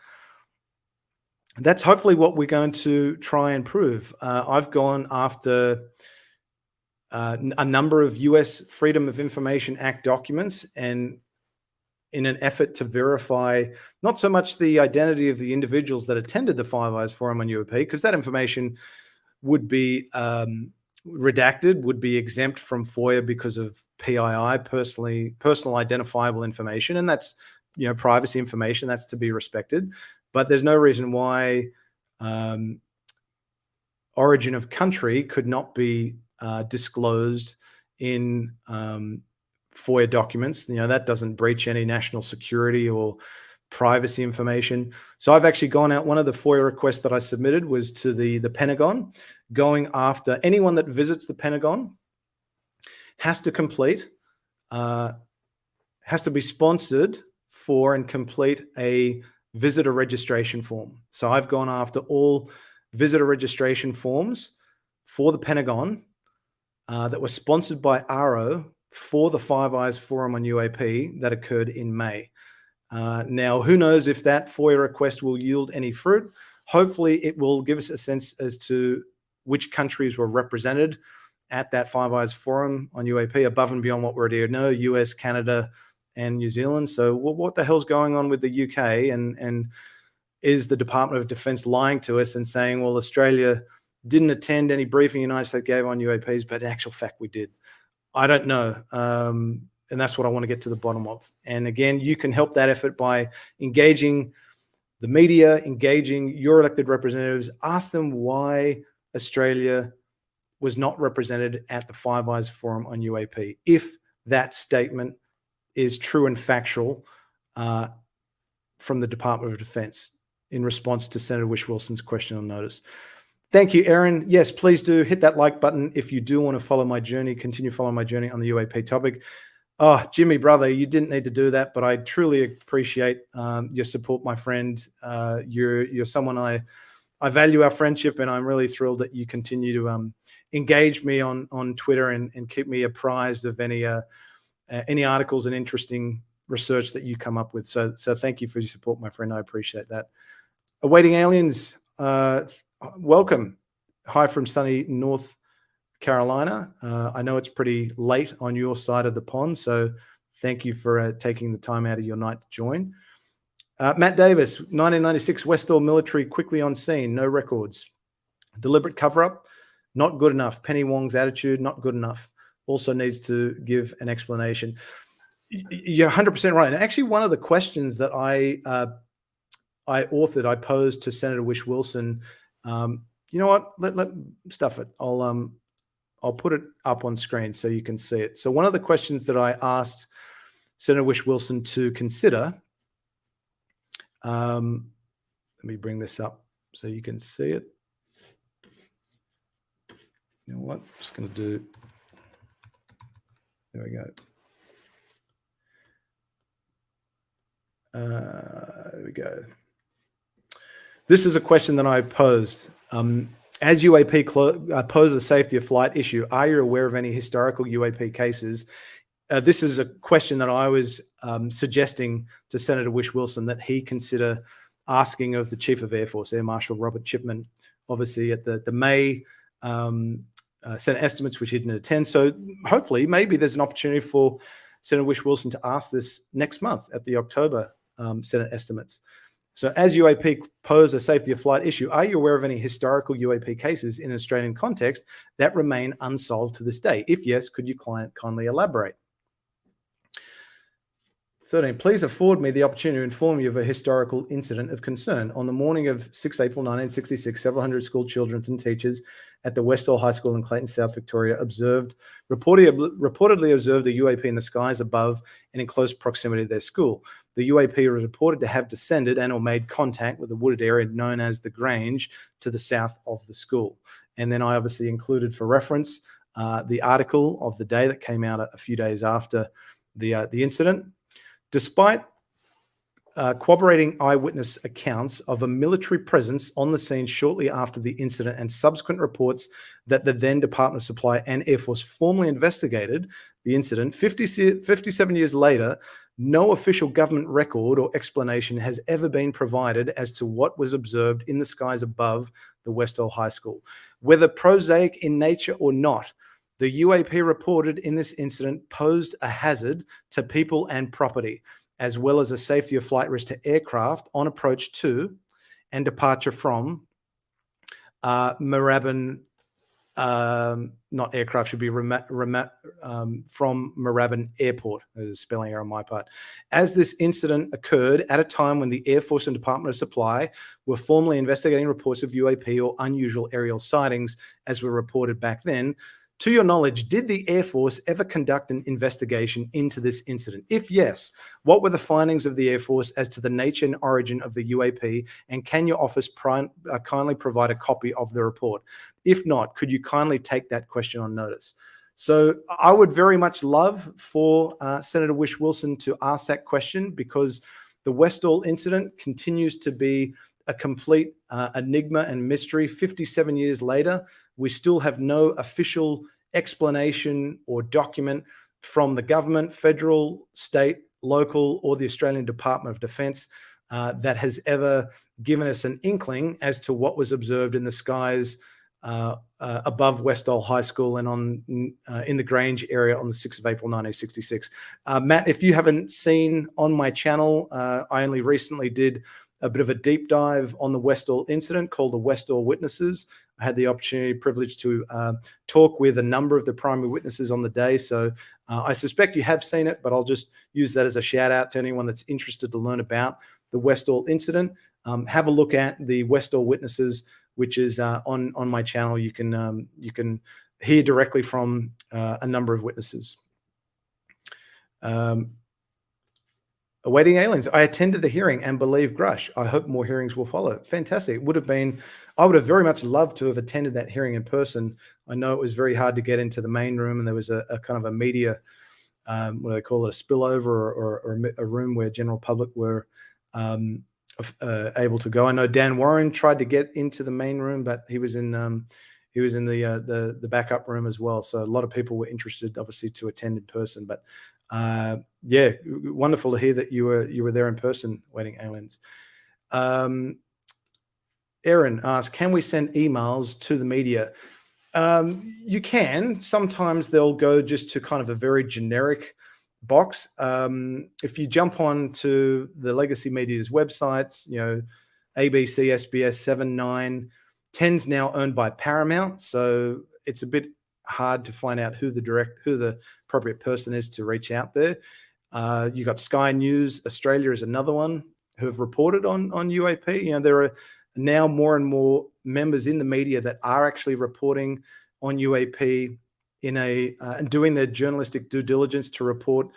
That's hopefully what we're going to try and prove. I've gone after a number of US Freedom of Information Act documents, and in an effort to verify not so much the identity of the individuals that attended the Five Eyes Forum on UAP, because that information would be redacted, would be exempt from FOIA because of PII, personal identifiable information, and that's privacy information, that's to be respected. But there's no reason why origin of country could not be disclosed in FOIA documents. That doesn't breach any national security or privacy information. So I've actually gone out. One of the FOIA requests that I submitted was to the Pentagon, going after anyone that visits the Pentagon has to complete, has to be sponsored for and complete a visitor registration form. So I've gone after all visitor registration forms for the Pentagon that were sponsored by ARO for the Five Eyes Forum on UAP that occurred in May. Now, who knows if that FOIA request will yield any fruit? Hopefully, it will give us a sense as to which countries were represented at that Five Eyes Forum on UAP, above and beyond what we already know, US, Canada, and New Zealand. So what the hell's going on with the UK? And is the Department of Defense lying to us and saying, well, Australia didn't attend any briefing the United States gave on UAPs, but in actual fact, we did? I don't know. And that's what I want to get to the bottom of. And again, you can help that effort by engaging the media, engaging your elected representatives. Ask them why Australia was not represented at the Five Eyes Forum on UAP, if that statement is true and factual from the Department of Defense in response to Senator Whish-Wilson's question on notice. Thank you, Erin. Yes, please do hit that like button if you do want to follow my journey, continue following my journey on the UAP topic. Oh, Jimmy, brother, you didn't need to do that, but I truly appreciate your support, my friend. You're someone I value our friendship, and I'm really thrilled that you continue to engage me on Twitter and keep me apprised of any articles and interesting research that you come up with. So thank you for your support, my friend. I appreciate that. Awaiting Aliens, welcome. Hi from sunny North Carolina. I know it's pretty late on your side of the pond, so thank you for taking the time out of your night to join. Matt Davis, 1996 Westall military quickly on scene, no records. Deliberate cover-up, not good enough. Penny Wong's attitude, not good enough. Also needs to give an explanation. You're 100% right. And actually, one of the questions that I authored, I posed to Senator Whish-Wilson. You know what? Let stuff it. I'll put it up on screen so you can see it. So one of the questions that I asked Senator Whish-Wilson to consider, let me bring this up so you can see it. You know what? I'm just going to do, there we go. There we go. This is a question that I posed. As UAP poses a safety of flight issue, are you aware of any historical UAP cases? This is a question that I was suggesting to Senator Whish-Wilson that he consider asking of the Chief of Air Force, Air Marshal Robert Chipman, obviously at the May Senate estimates, which he didn't attend. So hopefully, maybe there's an opportunity for Senator Whish-Wilson to ask this next month at the October Senate estimates. So as UAP pose a safety of flight issue, are you aware of any historical UAP cases in an Australian context that remain unsolved to this day? If yes, could you kindly elaborate? 13, please afford me the opportunity to inform you of a historical incident of concern. On the morning of 6 April 1966, several hundred school children and teachers at the Westall High School in Clayton, South Victoria, reportedly observed a UAP in the skies above and in close proximity to their school. The UAP was reported to have descended and or made contact with the wooded area known as the Grange to the south of the school. And then I obviously included for reference the article of the day that came out a few days after the incident. Despite corroborating eyewitness accounts of a military presence on the scene shortly after the incident and subsequent reports that the then Department of Supply and Air Force formally investigated the incident, 57 years later, no official government record or explanation has ever been provided as to what was observed in the skies above the Westall High School. Whether prosaic in nature or not, the UAP reported in this incident posed a hazard to people and property, as well as a safety of flight risk to aircraft on approach to and departure from Moorabbin, not aircraft, should be from Moorabbin Airport. There's a spelling error on my part. As this incident occurred at a time when the Air Force and Department of Supply were formally investigating reports of UAP or unusual aerial sightings, as were reported back then, to your knowledge, did the Air Force ever conduct an investigation into this incident? If yes, what were the findings of the Air Force as to the nature and origin of the UAP? And can your office kindly provide a copy of the report? If not, could you kindly take that question on notice? So I would very much love for Senator Whish-Wilson to ask that question, because the Westall incident continues to be a complete enigma and mystery. 57 years later, we still have no official explanation or document from the government, federal, state, local, or the Australian Department of Defence that has ever given us an inkling as to what was observed in the skies above Westall High School and in the Grange area on the 6th of April 1966. Matt, if you haven't seen on my channel, I only recently did a bit of a deep dive on the Westall incident called the Westall Witnesses. I had the opportunity, privilege to talk with a number of the primary witnesses on the day. So I suspect you have seen it, but I'll just use that as a shout out to anyone that's interested to learn about the Westall incident. Have a look at the Westall Witnesses, which is on my channel. You can hear directly from a number of witnesses. Awaiting aliens. I attended the hearing and believe Grush. I hope more hearings will follow. Fantastic. I would have very much loved to have attended that hearing in person. I know it was very hard to get into the main room, and there was a kind of a media, what do they call it, a spillover or a room where general public were able to go. I know Dan Warren tried to get into the main room, but he was in the backup room as well. So a lot of people were interested, obviously, to attend in person. But yeah, wonderful to hear that you were there in person, Waiting Aliens. Aaron asks, can we send emails to the media? You can. Sometimes they'll go just to kind of a very generic box. If you jump on to the legacy media's websites, ABC, SBS, 7, 9, 10's now owned by Paramount, so it's a bit hard to find out who the appropriate person is to reach out there. You got Sky News Australia is another one who have reported on UAP. There are now more and more members in the media that are actually reporting on UAP and doing their journalistic due diligence to report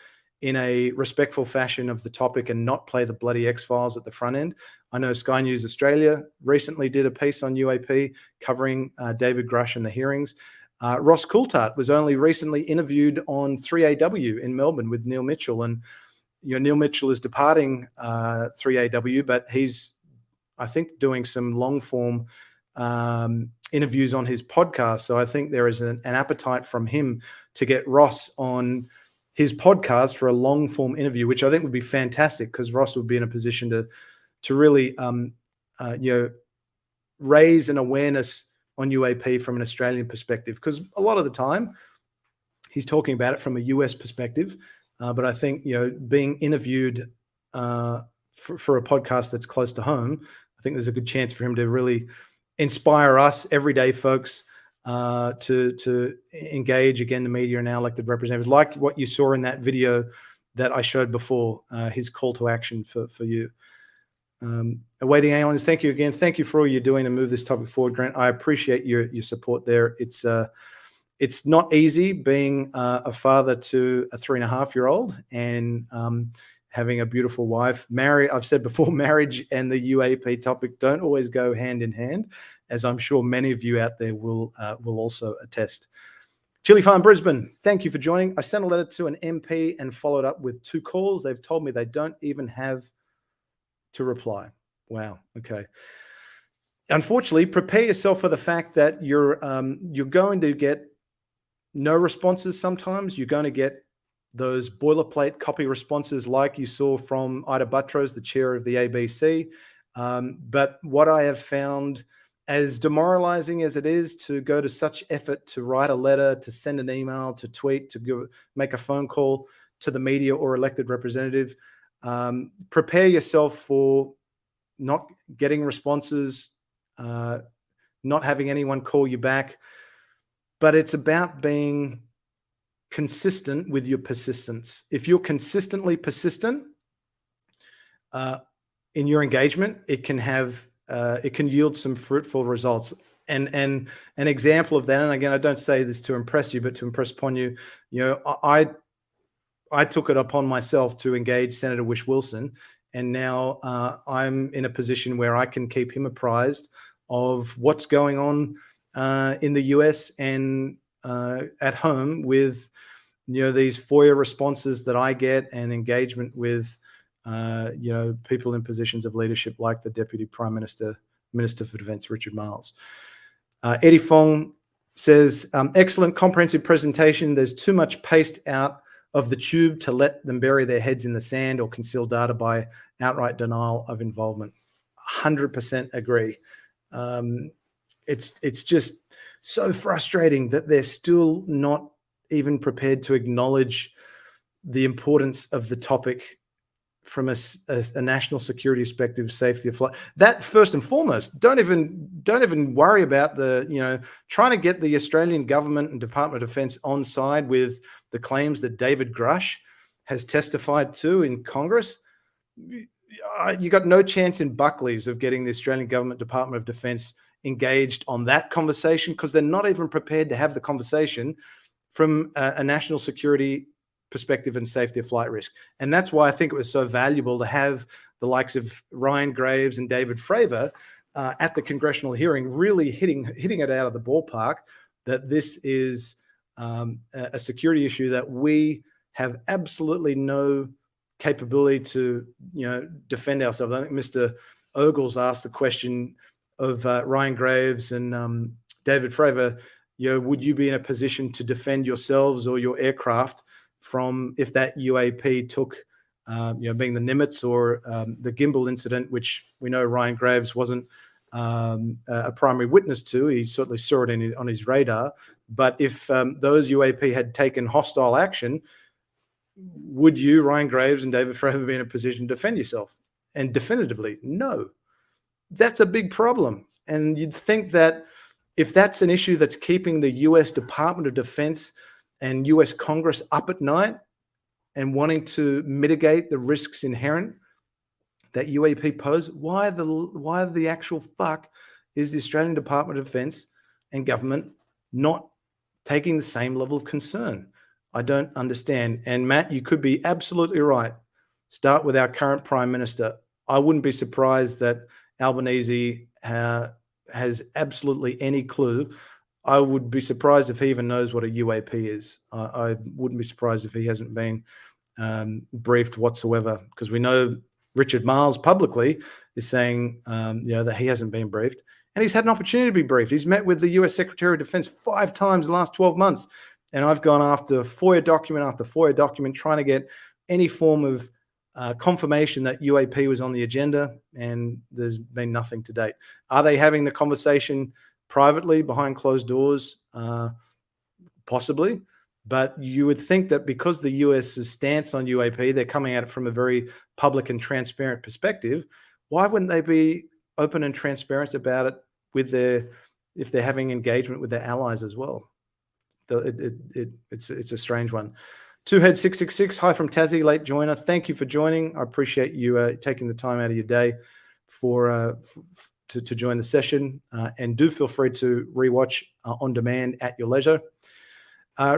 in a respectful fashion of the topic and not play the bloody X-Files at the front end. I know Sky News Australia recently did a piece on UAP covering David Grush and the hearings. Ross Coulthart was only recently interviewed on 3AW in Melbourne with Neil Mitchell. And Neil Mitchell is departing 3AW, but he's, I think, doing some long-form interviews on his podcast. So I think there is an appetite from him to get Ross on his podcast for a long-form interview, which I think would be fantastic, because Ross would be in a position to really raise an awareness on UAP from an Australian perspective, because a lot of the time he's talking about it from a US perspective. But I think, being interviewed for a podcast that's close to home, I think there's a good chance for him to really inspire us everyday folks to engage, again, the media and our elected representatives, like what you saw in that video that I showed before, his call to action for you. Awaiting aliens, thank you again. Thank you for all you're doing to move this topic forward, Grant. I appreciate your support there. It's not easy being a father to a 3.5-year-old and having a beautiful wife. I've said before, marriage and the UAP topic don't always go hand in hand, as I'm sure many of you out there will also attest. Chili Farm Brisbane, thank you for joining. I sent a letter to an MP and followed up with 2 calls. They've told me they don't even have to reply. Wow. Okay. Unfortunately, prepare yourself for the fact that you're going to get no responses. Sometimes you're going to get those boilerplate copy responses like you saw from Ita Buttrose, the chair of the ABC. But what I have found, as demoralizing as it is to go to such effort to write a letter, to send an email, to tweet, to make a phone call to the media or elected representative, prepare yourself for not getting responses, not having anyone call you back. But it's about being consistent with your persistence. If you're consistently persistent in your engagement, it can yield some fruitful results. And an example of that, and again, I don't say this to impress you, but to impress upon you, I took it upon myself to engage Senator Whish Wilson, and now I'm in a position where I can keep him apprised of what's going on in the US and at home with these FOIA responses that I get and engagement with people in positions of leadership like the Deputy Prime Minister, Minister for Defence, Richard Marles. Eddie Fong says, excellent comprehensive presentation. There's too much paste out of the tube to let them bury their heads in the sand or conceal data by outright denial of involvement. 100% agree. It's just so frustrating that they're still not even prepared to acknowledge the importance of the topic from a national security perspective, safety of flight. That first and foremost, don't even worry about trying to get the Australian government and Department of Defence on side with the claims that David Grush has testified to in Congress. You got no chance in Buckley's of getting the Australian government Department of Defence engaged on that conversation, because they're not even prepared to have the conversation from a national security perspective and safety of flight risk. And that's why I think it was so valuable to have the likes of Ryan Graves and David Fravor at the congressional hearing, really hitting it out of the ballpark that this is a security issue that we have absolutely no capability to defend ourselves. I think Mr. Ogles asked the question of Ryan Graves and David Fravor, would you be in a position to defend yourselves or your aircraft from if that UAP took, being the Nimitz or the gimbal incident, which we know Ryan Graves wasn't a primary witness to. He certainly saw it on his radar. But if those UAP had taken hostile action, would you, Ryan Graves and David Fravor, be in a position to defend yourself? And definitively, no. That's a big problem. And you'd think that if that's an issue that's keeping the US Department of Defense and US Congress up at night and wanting to mitigate the risks inherent that UAP pose, why the actual fuck is the Australian Department of Defense and government not taking the same level of concern? I don't understand. And Matt, you could be absolutely right. Start with our current Prime Minister. I wouldn't be surprised that Albanese has absolutely any clue. I would be surprised if he even knows what a UAP is. I wouldn't be surprised if he hasn't been briefed whatsoever, because we know Richard Marles publicly is saying that he hasn't been briefed, and he's had an opportunity to be briefed. He's met with the US Secretary of Defense 5 times in the last 12 months, and I've gone after FOIA document after FOIA document trying to get any form of confirmation that UAP was on the agenda, and there's been nothing to date. Are they having the conversation privately behind closed doors? Possibly. But you would think that because the US's stance on UAP, they're coming at it from a very public and transparent perspective. Why wouldn't they be open and transparent about it if they're having engagement with their allies as well? It's a strange one. Twohead666, hi from Tassie, late joiner. Thank you for joining. I appreciate you taking the time out of your day to join the session, and do feel free to rewatch on demand at your leisure.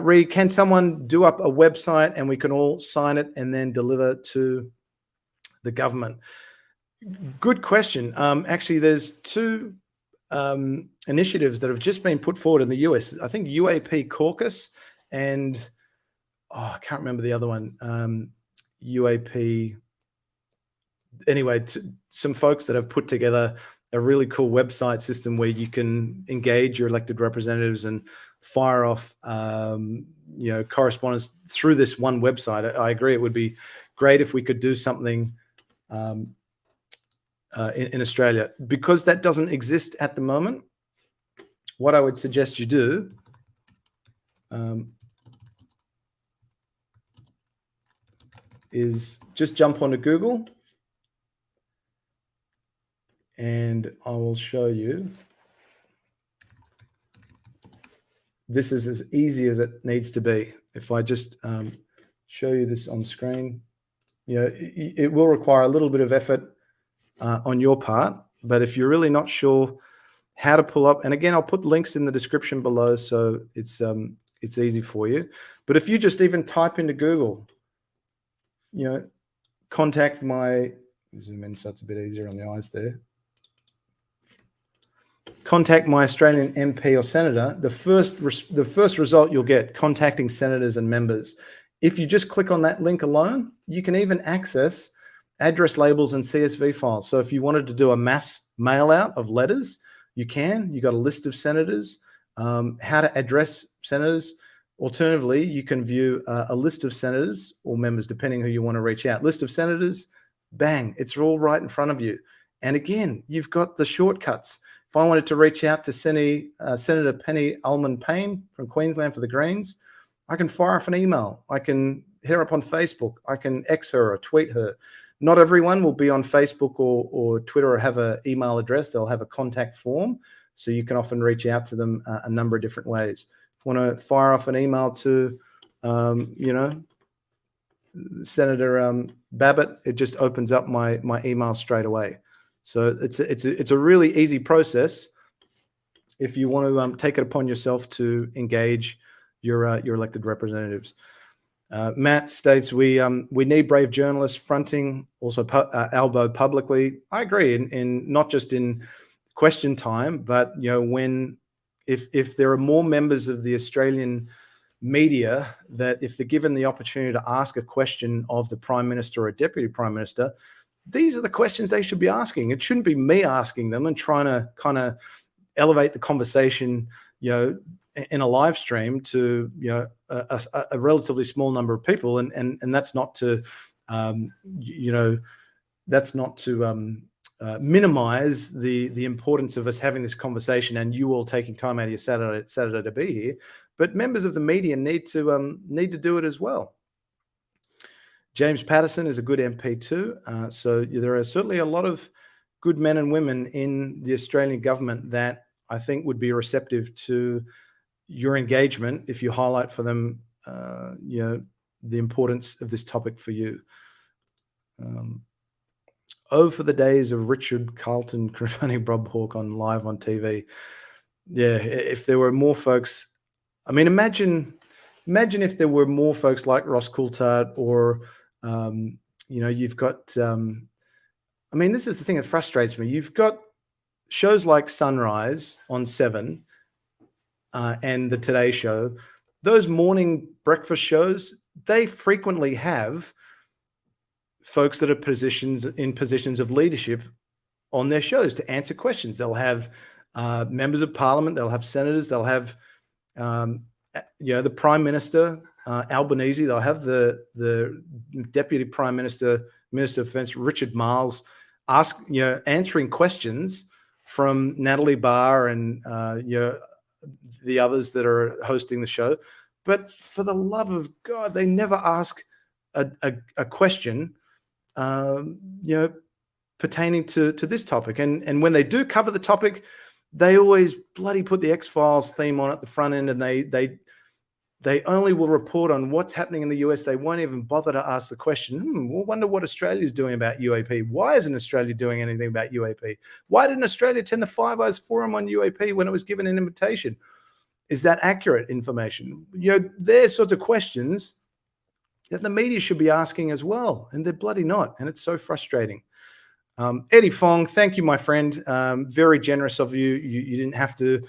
Ree, can someone do up a website and we can all sign it and then deliver to the government? Good question. Actually, there's two initiatives that have just been put forward in the US. I think UAP Caucus and I can't remember the other one. UAP. Anyway, some folks that have put together a really cool website system where you can engage your elected representatives and fire off, correspondence through this one website. I agree. It would be great if we could do something in Australia. Because that doesn't exist at the moment, what I would suggest you do is just jump onto Google, and I will show you. This is as easy as it needs to be. If I just show you this on screen, it will require a little bit of effort on your part, but if you're really not sure how to pull up, and again, I'll put links in the description below, so it's easy for you. But if you just even type into Google, contact my, zoom in so it's a bit easier on the eyes there. Contact my Australian MP or senator. The first result you'll get, contacting senators and members. If you just click on that link alone, you can even access address labels and CSV files. So if you wanted to do a mass mail out of letters, you can. You got a list of senators, how to address senators. Alternatively, you can view a list of senators or members, depending who you want to reach out. List of senators, bang, it's all right in front of you. And again, you've got the shortcuts. If I wanted to reach out to Senator Penny Allman-Payne from Queensland for the Greens, I can fire off an email. I can hit her up on Facebook. I can X her or tweet her. Not everyone will be on Facebook or Twitter or have an email address. They'll have a contact form, so you can often reach out to them a number of different ways. If you want to fire off an email to, Senator Babbitt, it just opens up my email straight away. So it's a really easy process if you want to take it upon yourself to engage your elected representatives. Matt states we need brave journalists fronting, also elbow publicly. I agree, in not just in question time, but if there are more members of the Australian media that if they're given the opportunity to ask a question of the Prime Minister or a Deputy Prime Minister, these are the questions they should be asking. It shouldn't be me asking them and trying to kind of elevate the conversation, in a live stream to a relatively small number of people, and that's not to minimize the importance of us having this conversation and you all taking time out of your Saturday to be here. But members of the media need to do it as well. James Patterson is a good MP too. So there are certainly a lot of good men and women in the Australian government that I think would be receptive to your engagement if you highlight for them, the importance of this topic for you. For the days of Richard Carlton confronting Bob Hawke live on TV. Yeah, if there were more folks, I mean, imagine if there were more folks like Ross Coulthard or, you've got, this is the thing that frustrates me. You've got shows like Sunrise on 7 and the Today Show. Those morning breakfast shows, they frequently have folks that are in positions of leadership on their shows to answer questions. They'll have members of parliament, they'll have senators, they'll have the Prime Minister, Albanese, they'll have the Deputy Prime Minister, Minister of Defence, Richard Marles, answering questions from Natalie Barr and the others that are hosting the show. But for the love of God, they never ask a question pertaining to this topic. And when they do cover the topic, they always bloody put the X-Files theme on at the front end, and they they only will report on what's happening in the US. They won't even bother to ask the question, we'll wonder what Australia's doing about UAP. Why isn't Australia doing anything about UAP? Why didn't Australia attend the Five Eyes Forum on UAP when it was given an invitation? Is that accurate information? There's sorts of questions that the media should be asking as well, and they're bloody not, and it's so frustrating. Eddie Fong, thank you, my friend. Very generous of you. You didn't have to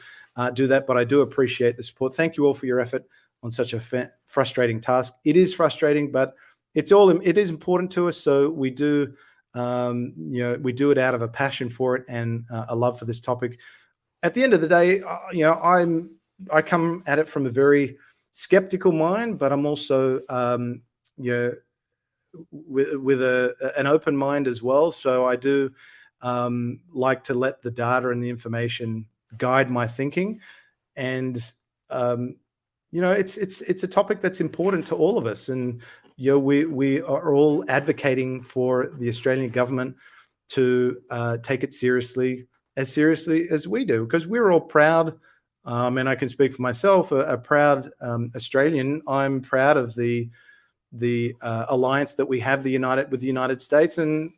do that, but I do appreciate the support. Thank you all for your effort on such a frustrating task. It is frustrating, but it is important to us. So we do, we do it out of a passion for it and a love for this topic. At the end of the day, I come at it from a very skeptical mind, but I'm also, with an open mind as well. So I do like to let the data and the information guide my thinking, and it's a topic that's important to all of us, and we are all advocating for the Australian government to take it seriously as we do, because we're all proud. And I can speak for myself, a proud Australian. I'm proud of the alliance that we have with the United States, and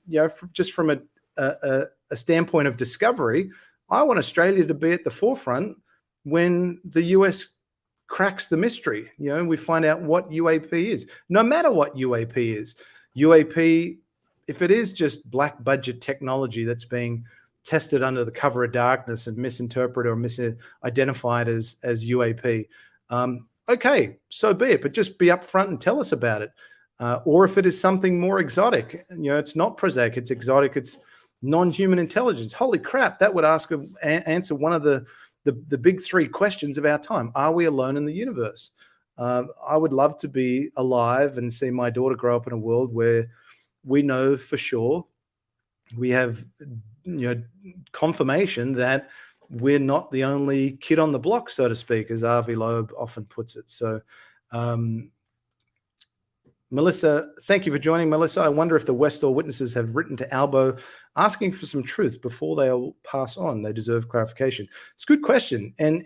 just from a standpoint of discovery, I want Australia to be at the forefront when the US cracks the mystery. We find out what UAP is. No matter what UAP is, UAP, if it is just black budget technology that's being tested under the cover of darkness and misinterpreted or misidentified as UAP, okay, so be it. But just be upfront and tell us about it. Or if it is something more exotic, it's not prosaic, it's exotic, it's non-human intelligence. Holy crap, that would answer one of the big three questions of our time. Are we alone in the universe? I would love to be alive and see my daughter grow up in a world where we know for sure, we have confirmation that we're not the only kid on the block, so to speak, as Avi Loeb often puts it. So Melissa, thank you for joining. Melissa, I wonder if the Westall witnesses have written to Albo asking for some truth before they'll pass on. They deserve clarification. It's a good question, and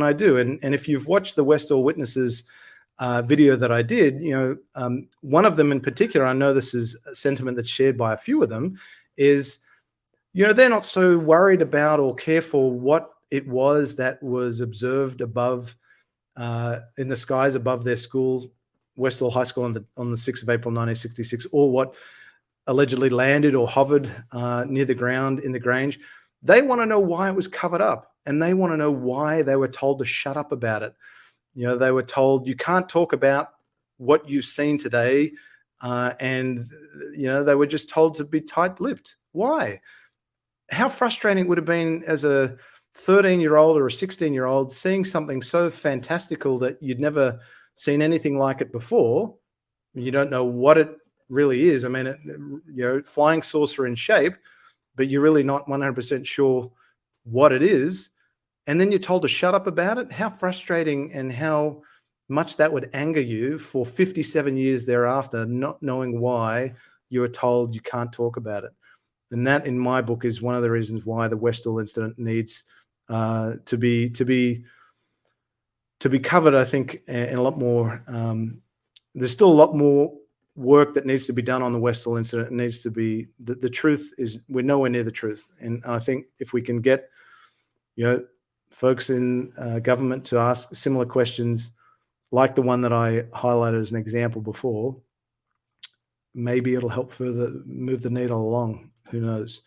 I do. And if you've watched the Westall witnesses video that I did, one of them in particular, I know this is a sentiment that's shared by a few of them, is they're not so worried about or care for what it was that was observed above in the skies above their school, Westall High School, on the 6th of April 1966, or what allegedly landed or hovered near the ground in the Grange. They want to know why it was covered up, and they want to know why they were told to shut up about it. They were told you can't talk about what you've seen today, and they were just told to be tight-lipped. Why? How frustrating it would have been as a 13-year-old or a 16-year-old seeing something so fantastical that you'd never seen anything like it before. You don't know what it really is. I mean, flying saucer in shape, but you're really not 100% sure what it is. And then you're told to shut up about it. How frustrating, and how much that would anger you for 57 years thereafter, not knowing why you were told you can't talk about it. And that, in my book, is one of the reasons why the Westall incident needs to be covered, I think, in a lot more. There's still a lot more work that needs to be done on the Westall incident. It needs to be, the truth is, we're nowhere near the truth. And I think if we can get, folks in government to ask similar questions like the one that I highlighted as an example before, maybe it'll help further move the needle along. Who knows?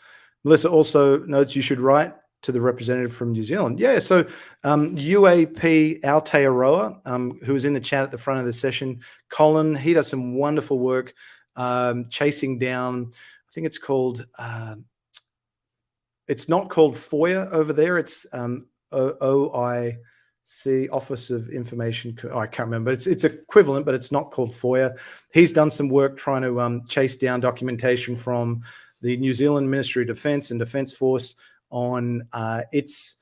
Melissa also notes you should write to the representative from New Zealand. Yeah, so UAP Aotearoa, who was in the chat at the front of the session, Colin, he does some wonderful work chasing down, I think it's called, it's not called FOIA over there, it's OIC, Office of Information, I can't remember, it's equivalent, but it's not called FOIA. He's done some work trying to chase down documentation from the New Zealand Ministry of Defence and Defence Force on its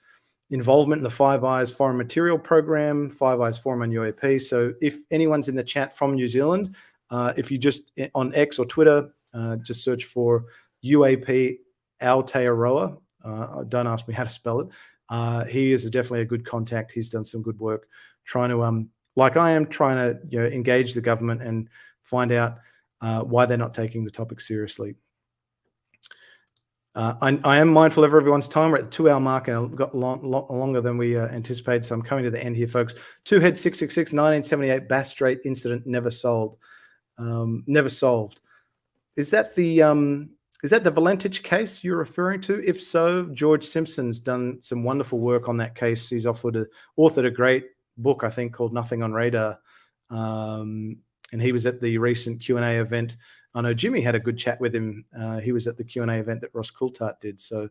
involvement in the Five Eyes Foreign Material Program, Five Eyes Forum on UAP. So if anyone's in the chat from New Zealand, if you just, on X or Twitter, just search for UAP Aotearoa. Don't ask me how to spell it. He is definitely a good contact. He's done some good work trying to like I am, trying to engage the government and find out why they're not taking the topic seriously. I am mindful of everyone's time. We're at the 2-hour mark, and I've got longer than we anticipated, so I'm coming to the end here, folks. Two-Head 666, 1978 Bass Strait incident never solved. Never solved. Is that the Valentich case you're referring to? If so, George Simpson's done some wonderful work on that case. He's authored a great book, I think, called Nothing on Radar, and he was at the recent Q&A event. I know Jimmy had a good chat with him. He was at the Q&A event that Ross Coulthart did. So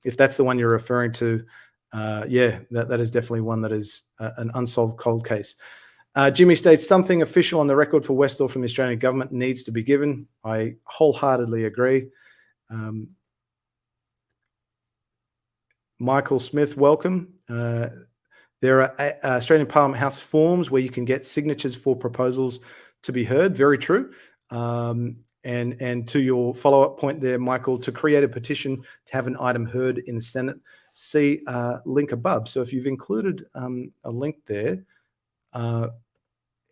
if that's the one you're referring to, yeah, that is definitely one that is an unsolved cold case. Jimmy states something official on the record for Westall from the Australian government needs to be given. I wholeheartedly agree. Michael Smith, welcome. There are Australian Parliament House forms where you can get signatures for proposals to be heard. Very true. And to your follow-up point there, Michael, to create a petition to have an item heard in the Senate, see link above. So if you've included a link there,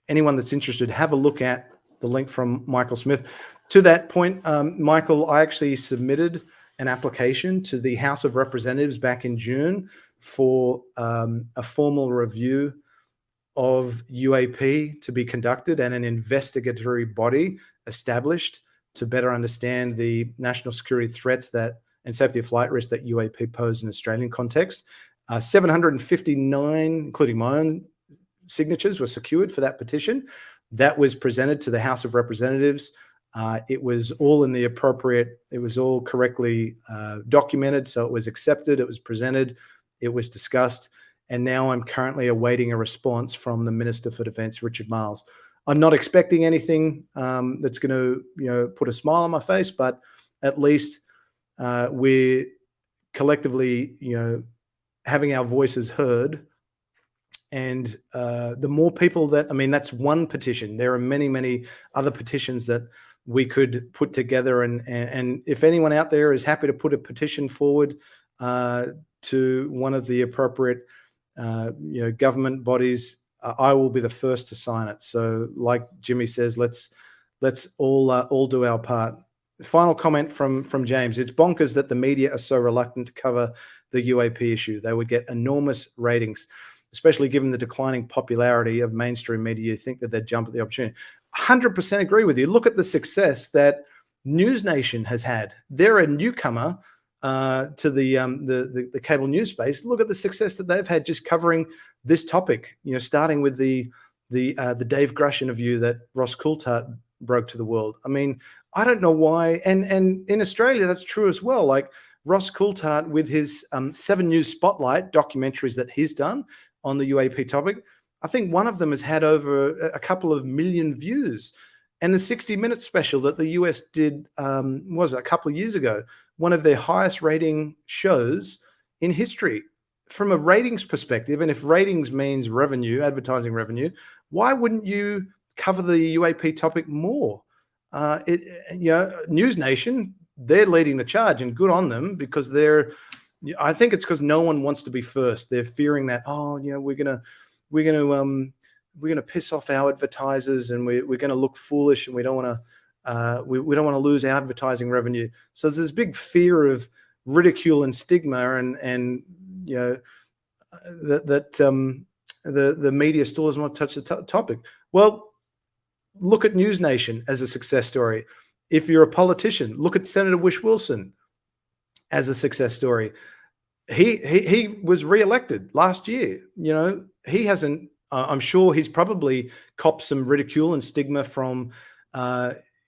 anyone that's interested, have a look at the link from Michael Smith. To that point, Michael, I actually submitted an application to the House of Representatives back in June for a formal review of UAP to be conducted and an investigatory body established to better understand the national security threats and safety of flight risks that UAP pose in Australian context. 759, including my own signatures, were secured for that petition. That was presented to the House of Representatives. It was all in the appropriate, it was all correctly documented, so it was accepted, it was presented, it was discussed, and now I'm currently awaiting a response from the Minister for Defence, Richard Marles. I'm not expecting anything that's going to, put a smile on my face, but at least we're collectively, having our voices heard. And the more people that's one petition. There are many, many other petitions that we could put together. And if anyone out there is happy to put a petition forward to one of the appropriate, government bodies, I will be the first to sign it. So, like Jimmy says, let's all do our part. Final comment from James. It's bonkers that the media are so reluctant to cover the UAP issue. They would get enormous ratings, especially given the declining popularity of mainstream media. You think that they'd jump at the opportunity. 100% agree with you. Look at the success that News Nation has had. They're a newcomer to the cable news space. Look at the success that they've had just covering this topic. Starting with the Dave Grush interview that Ross Coulthart broke to the world. I mean, I don't know why. And in Australia, that's true as well. Like Ross Coulthart with his 7 News Spotlight documentaries that he's done on the UAP topic. I think one of them has had over a couple of million views. And the 60 Minutes special that the US did was a couple of years ago, one of their highest rating shows in history. From a ratings perspective, and if ratings means revenue, advertising revenue, why wouldn't you cover the UAP topic more? News Nation, they're leading the charge, and good on them, because I think it's because no one wants to be first. They're fearing that, we're gonna piss off our advertisers, and we're gonna look foolish, and we don't want to we don't want to lose our advertising revenue. So there's this big fear of ridicule and stigma, and the media still doesn't want to touch the topic. Well, look at News Nation as a success story. If you're a politician, look at Senator Whish Wilson as a success story. He was re-elected last year. He hasn't. I'm sure he's probably copped some ridicule and stigma from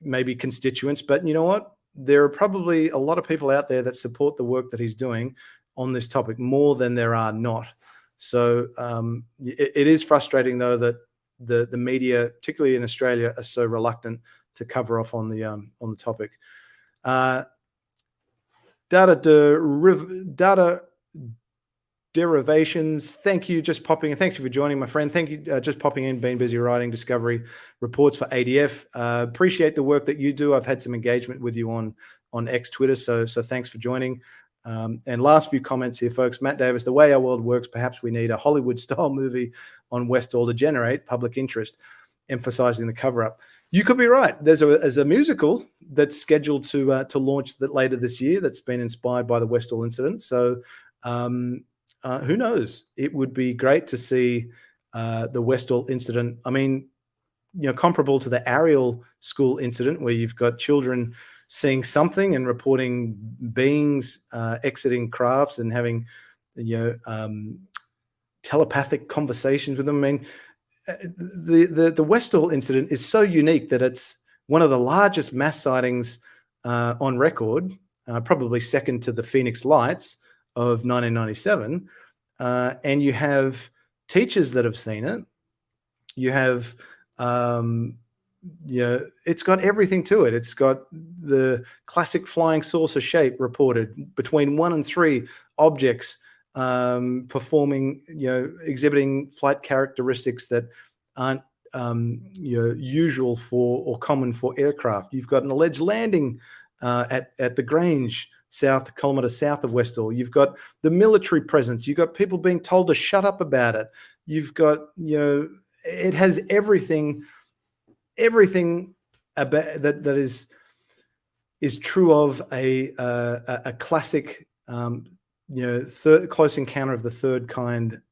maybe constituents, but you know what? There are probably a lot of people out there that support the work that he's doing on this topic more than there are not. So it is frustrating, though, that the media, particularly in Australia, are so reluctant to cover off on the topic. Data derivations. Thank you, just popping in. Thank you for joining, my friend. Thank you, just popping in. Been busy writing discovery reports for ADF. Appreciate the work that you do. I've had some engagement with you on X Twitter, so thanks for joining. And last few comments here, folks. Matt Davis, the way our world works, perhaps we need a Hollywood-style movie on Westall to generate public interest, emphasizing the cover-up. You could be right. There's a musical that's scheduled to launch later this year that's been inspired by the Westall incident. So who knows? It would be great to see the Westall incident. I mean, comparable to the Ariel School incident, where you've got children seeing something and reporting beings exiting crafts and having, telepathic conversations with them. I mean, the Westall incident is so unique that it's one of the largest mass sightings on record, probably second to the Phoenix Lights of 1997. And you have teachers that have seen it. You have it's got everything to it. It's got the classic flying saucer shape reported, between 1 and 3 objects performing, exhibiting flight characteristics that aren't usual for or common for aircraft. You've got an alleged landing at the Grange, kilometres south of Westall. You've got the military presence. You've got people being told to shut up about it. You've got, it has everything about that is true of a classic, close encounter of the third kind,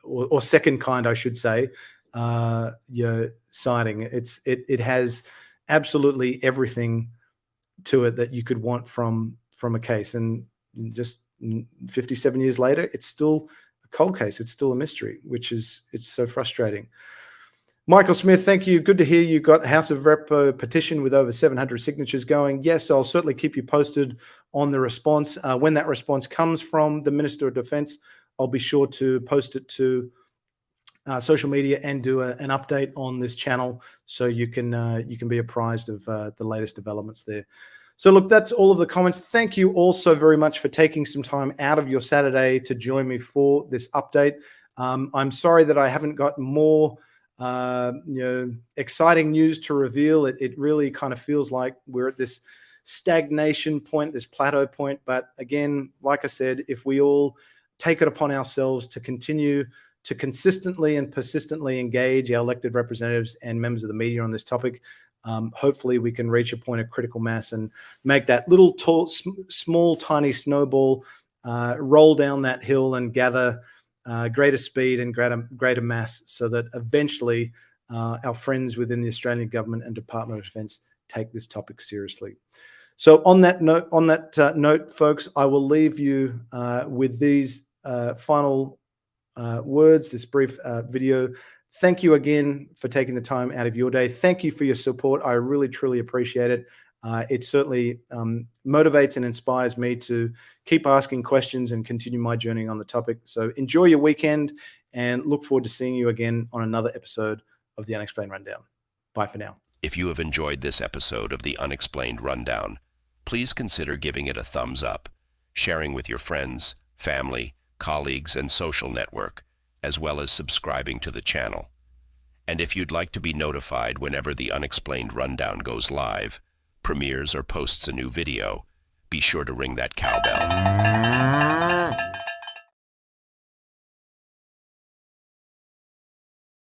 or second kind, I should say, sighting. It has absolutely everything to it that you could want from a case, and just 57 years later, it's still a cold case. It's still a mystery, it's so frustrating. Michael Smith, thank you. Good to hear you got House of Rep petition with over 700 signatures going. Yes, I'll certainly keep you posted on the response. When that response comes from the Minister of Defence, I'll be sure to post it to social media and do an update on this channel, so you can be apprised of the latest developments there. So look, that's all of the comments. Thank you all so very much for taking some time out of your Saturday to join me for this update. I'm sorry that I haven't got more exciting news to reveal. It really kind of feels like we're at this stagnation point, this plateau point. But again, like I said, if we all take it upon ourselves to continue to consistently and persistently engage our elected representatives and members of the media on this topic, hopefully we can reach a point of critical mass and make that little small, tiny snowball roll down that hill and gather greater speed and greater mass, so that eventually our friends within the Australian government and Department of Defence take this topic seriously. So on that note, folks, I will leave you with these final words, this brief video. Thank you again for taking the time out of your day. Thank you for your support. I really, truly appreciate it. It certainly motivates and inspires me to keep asking questions and continue my journey on the topic. So enjoy your weekend and look forward to seeing you again on another episode of The Unexplained Rundown. Bye for now. If you have enjoyed this episode of The Unexplained Rundown, please consider giving it a thumbs up, sharing with your friends, family, colleagues, and social network, as well as subscribing to the channel. And if you'd like to be notified whenever The Unexplained Rundown goes live, premieres, or posts a new video, be sure to ring that cowbell.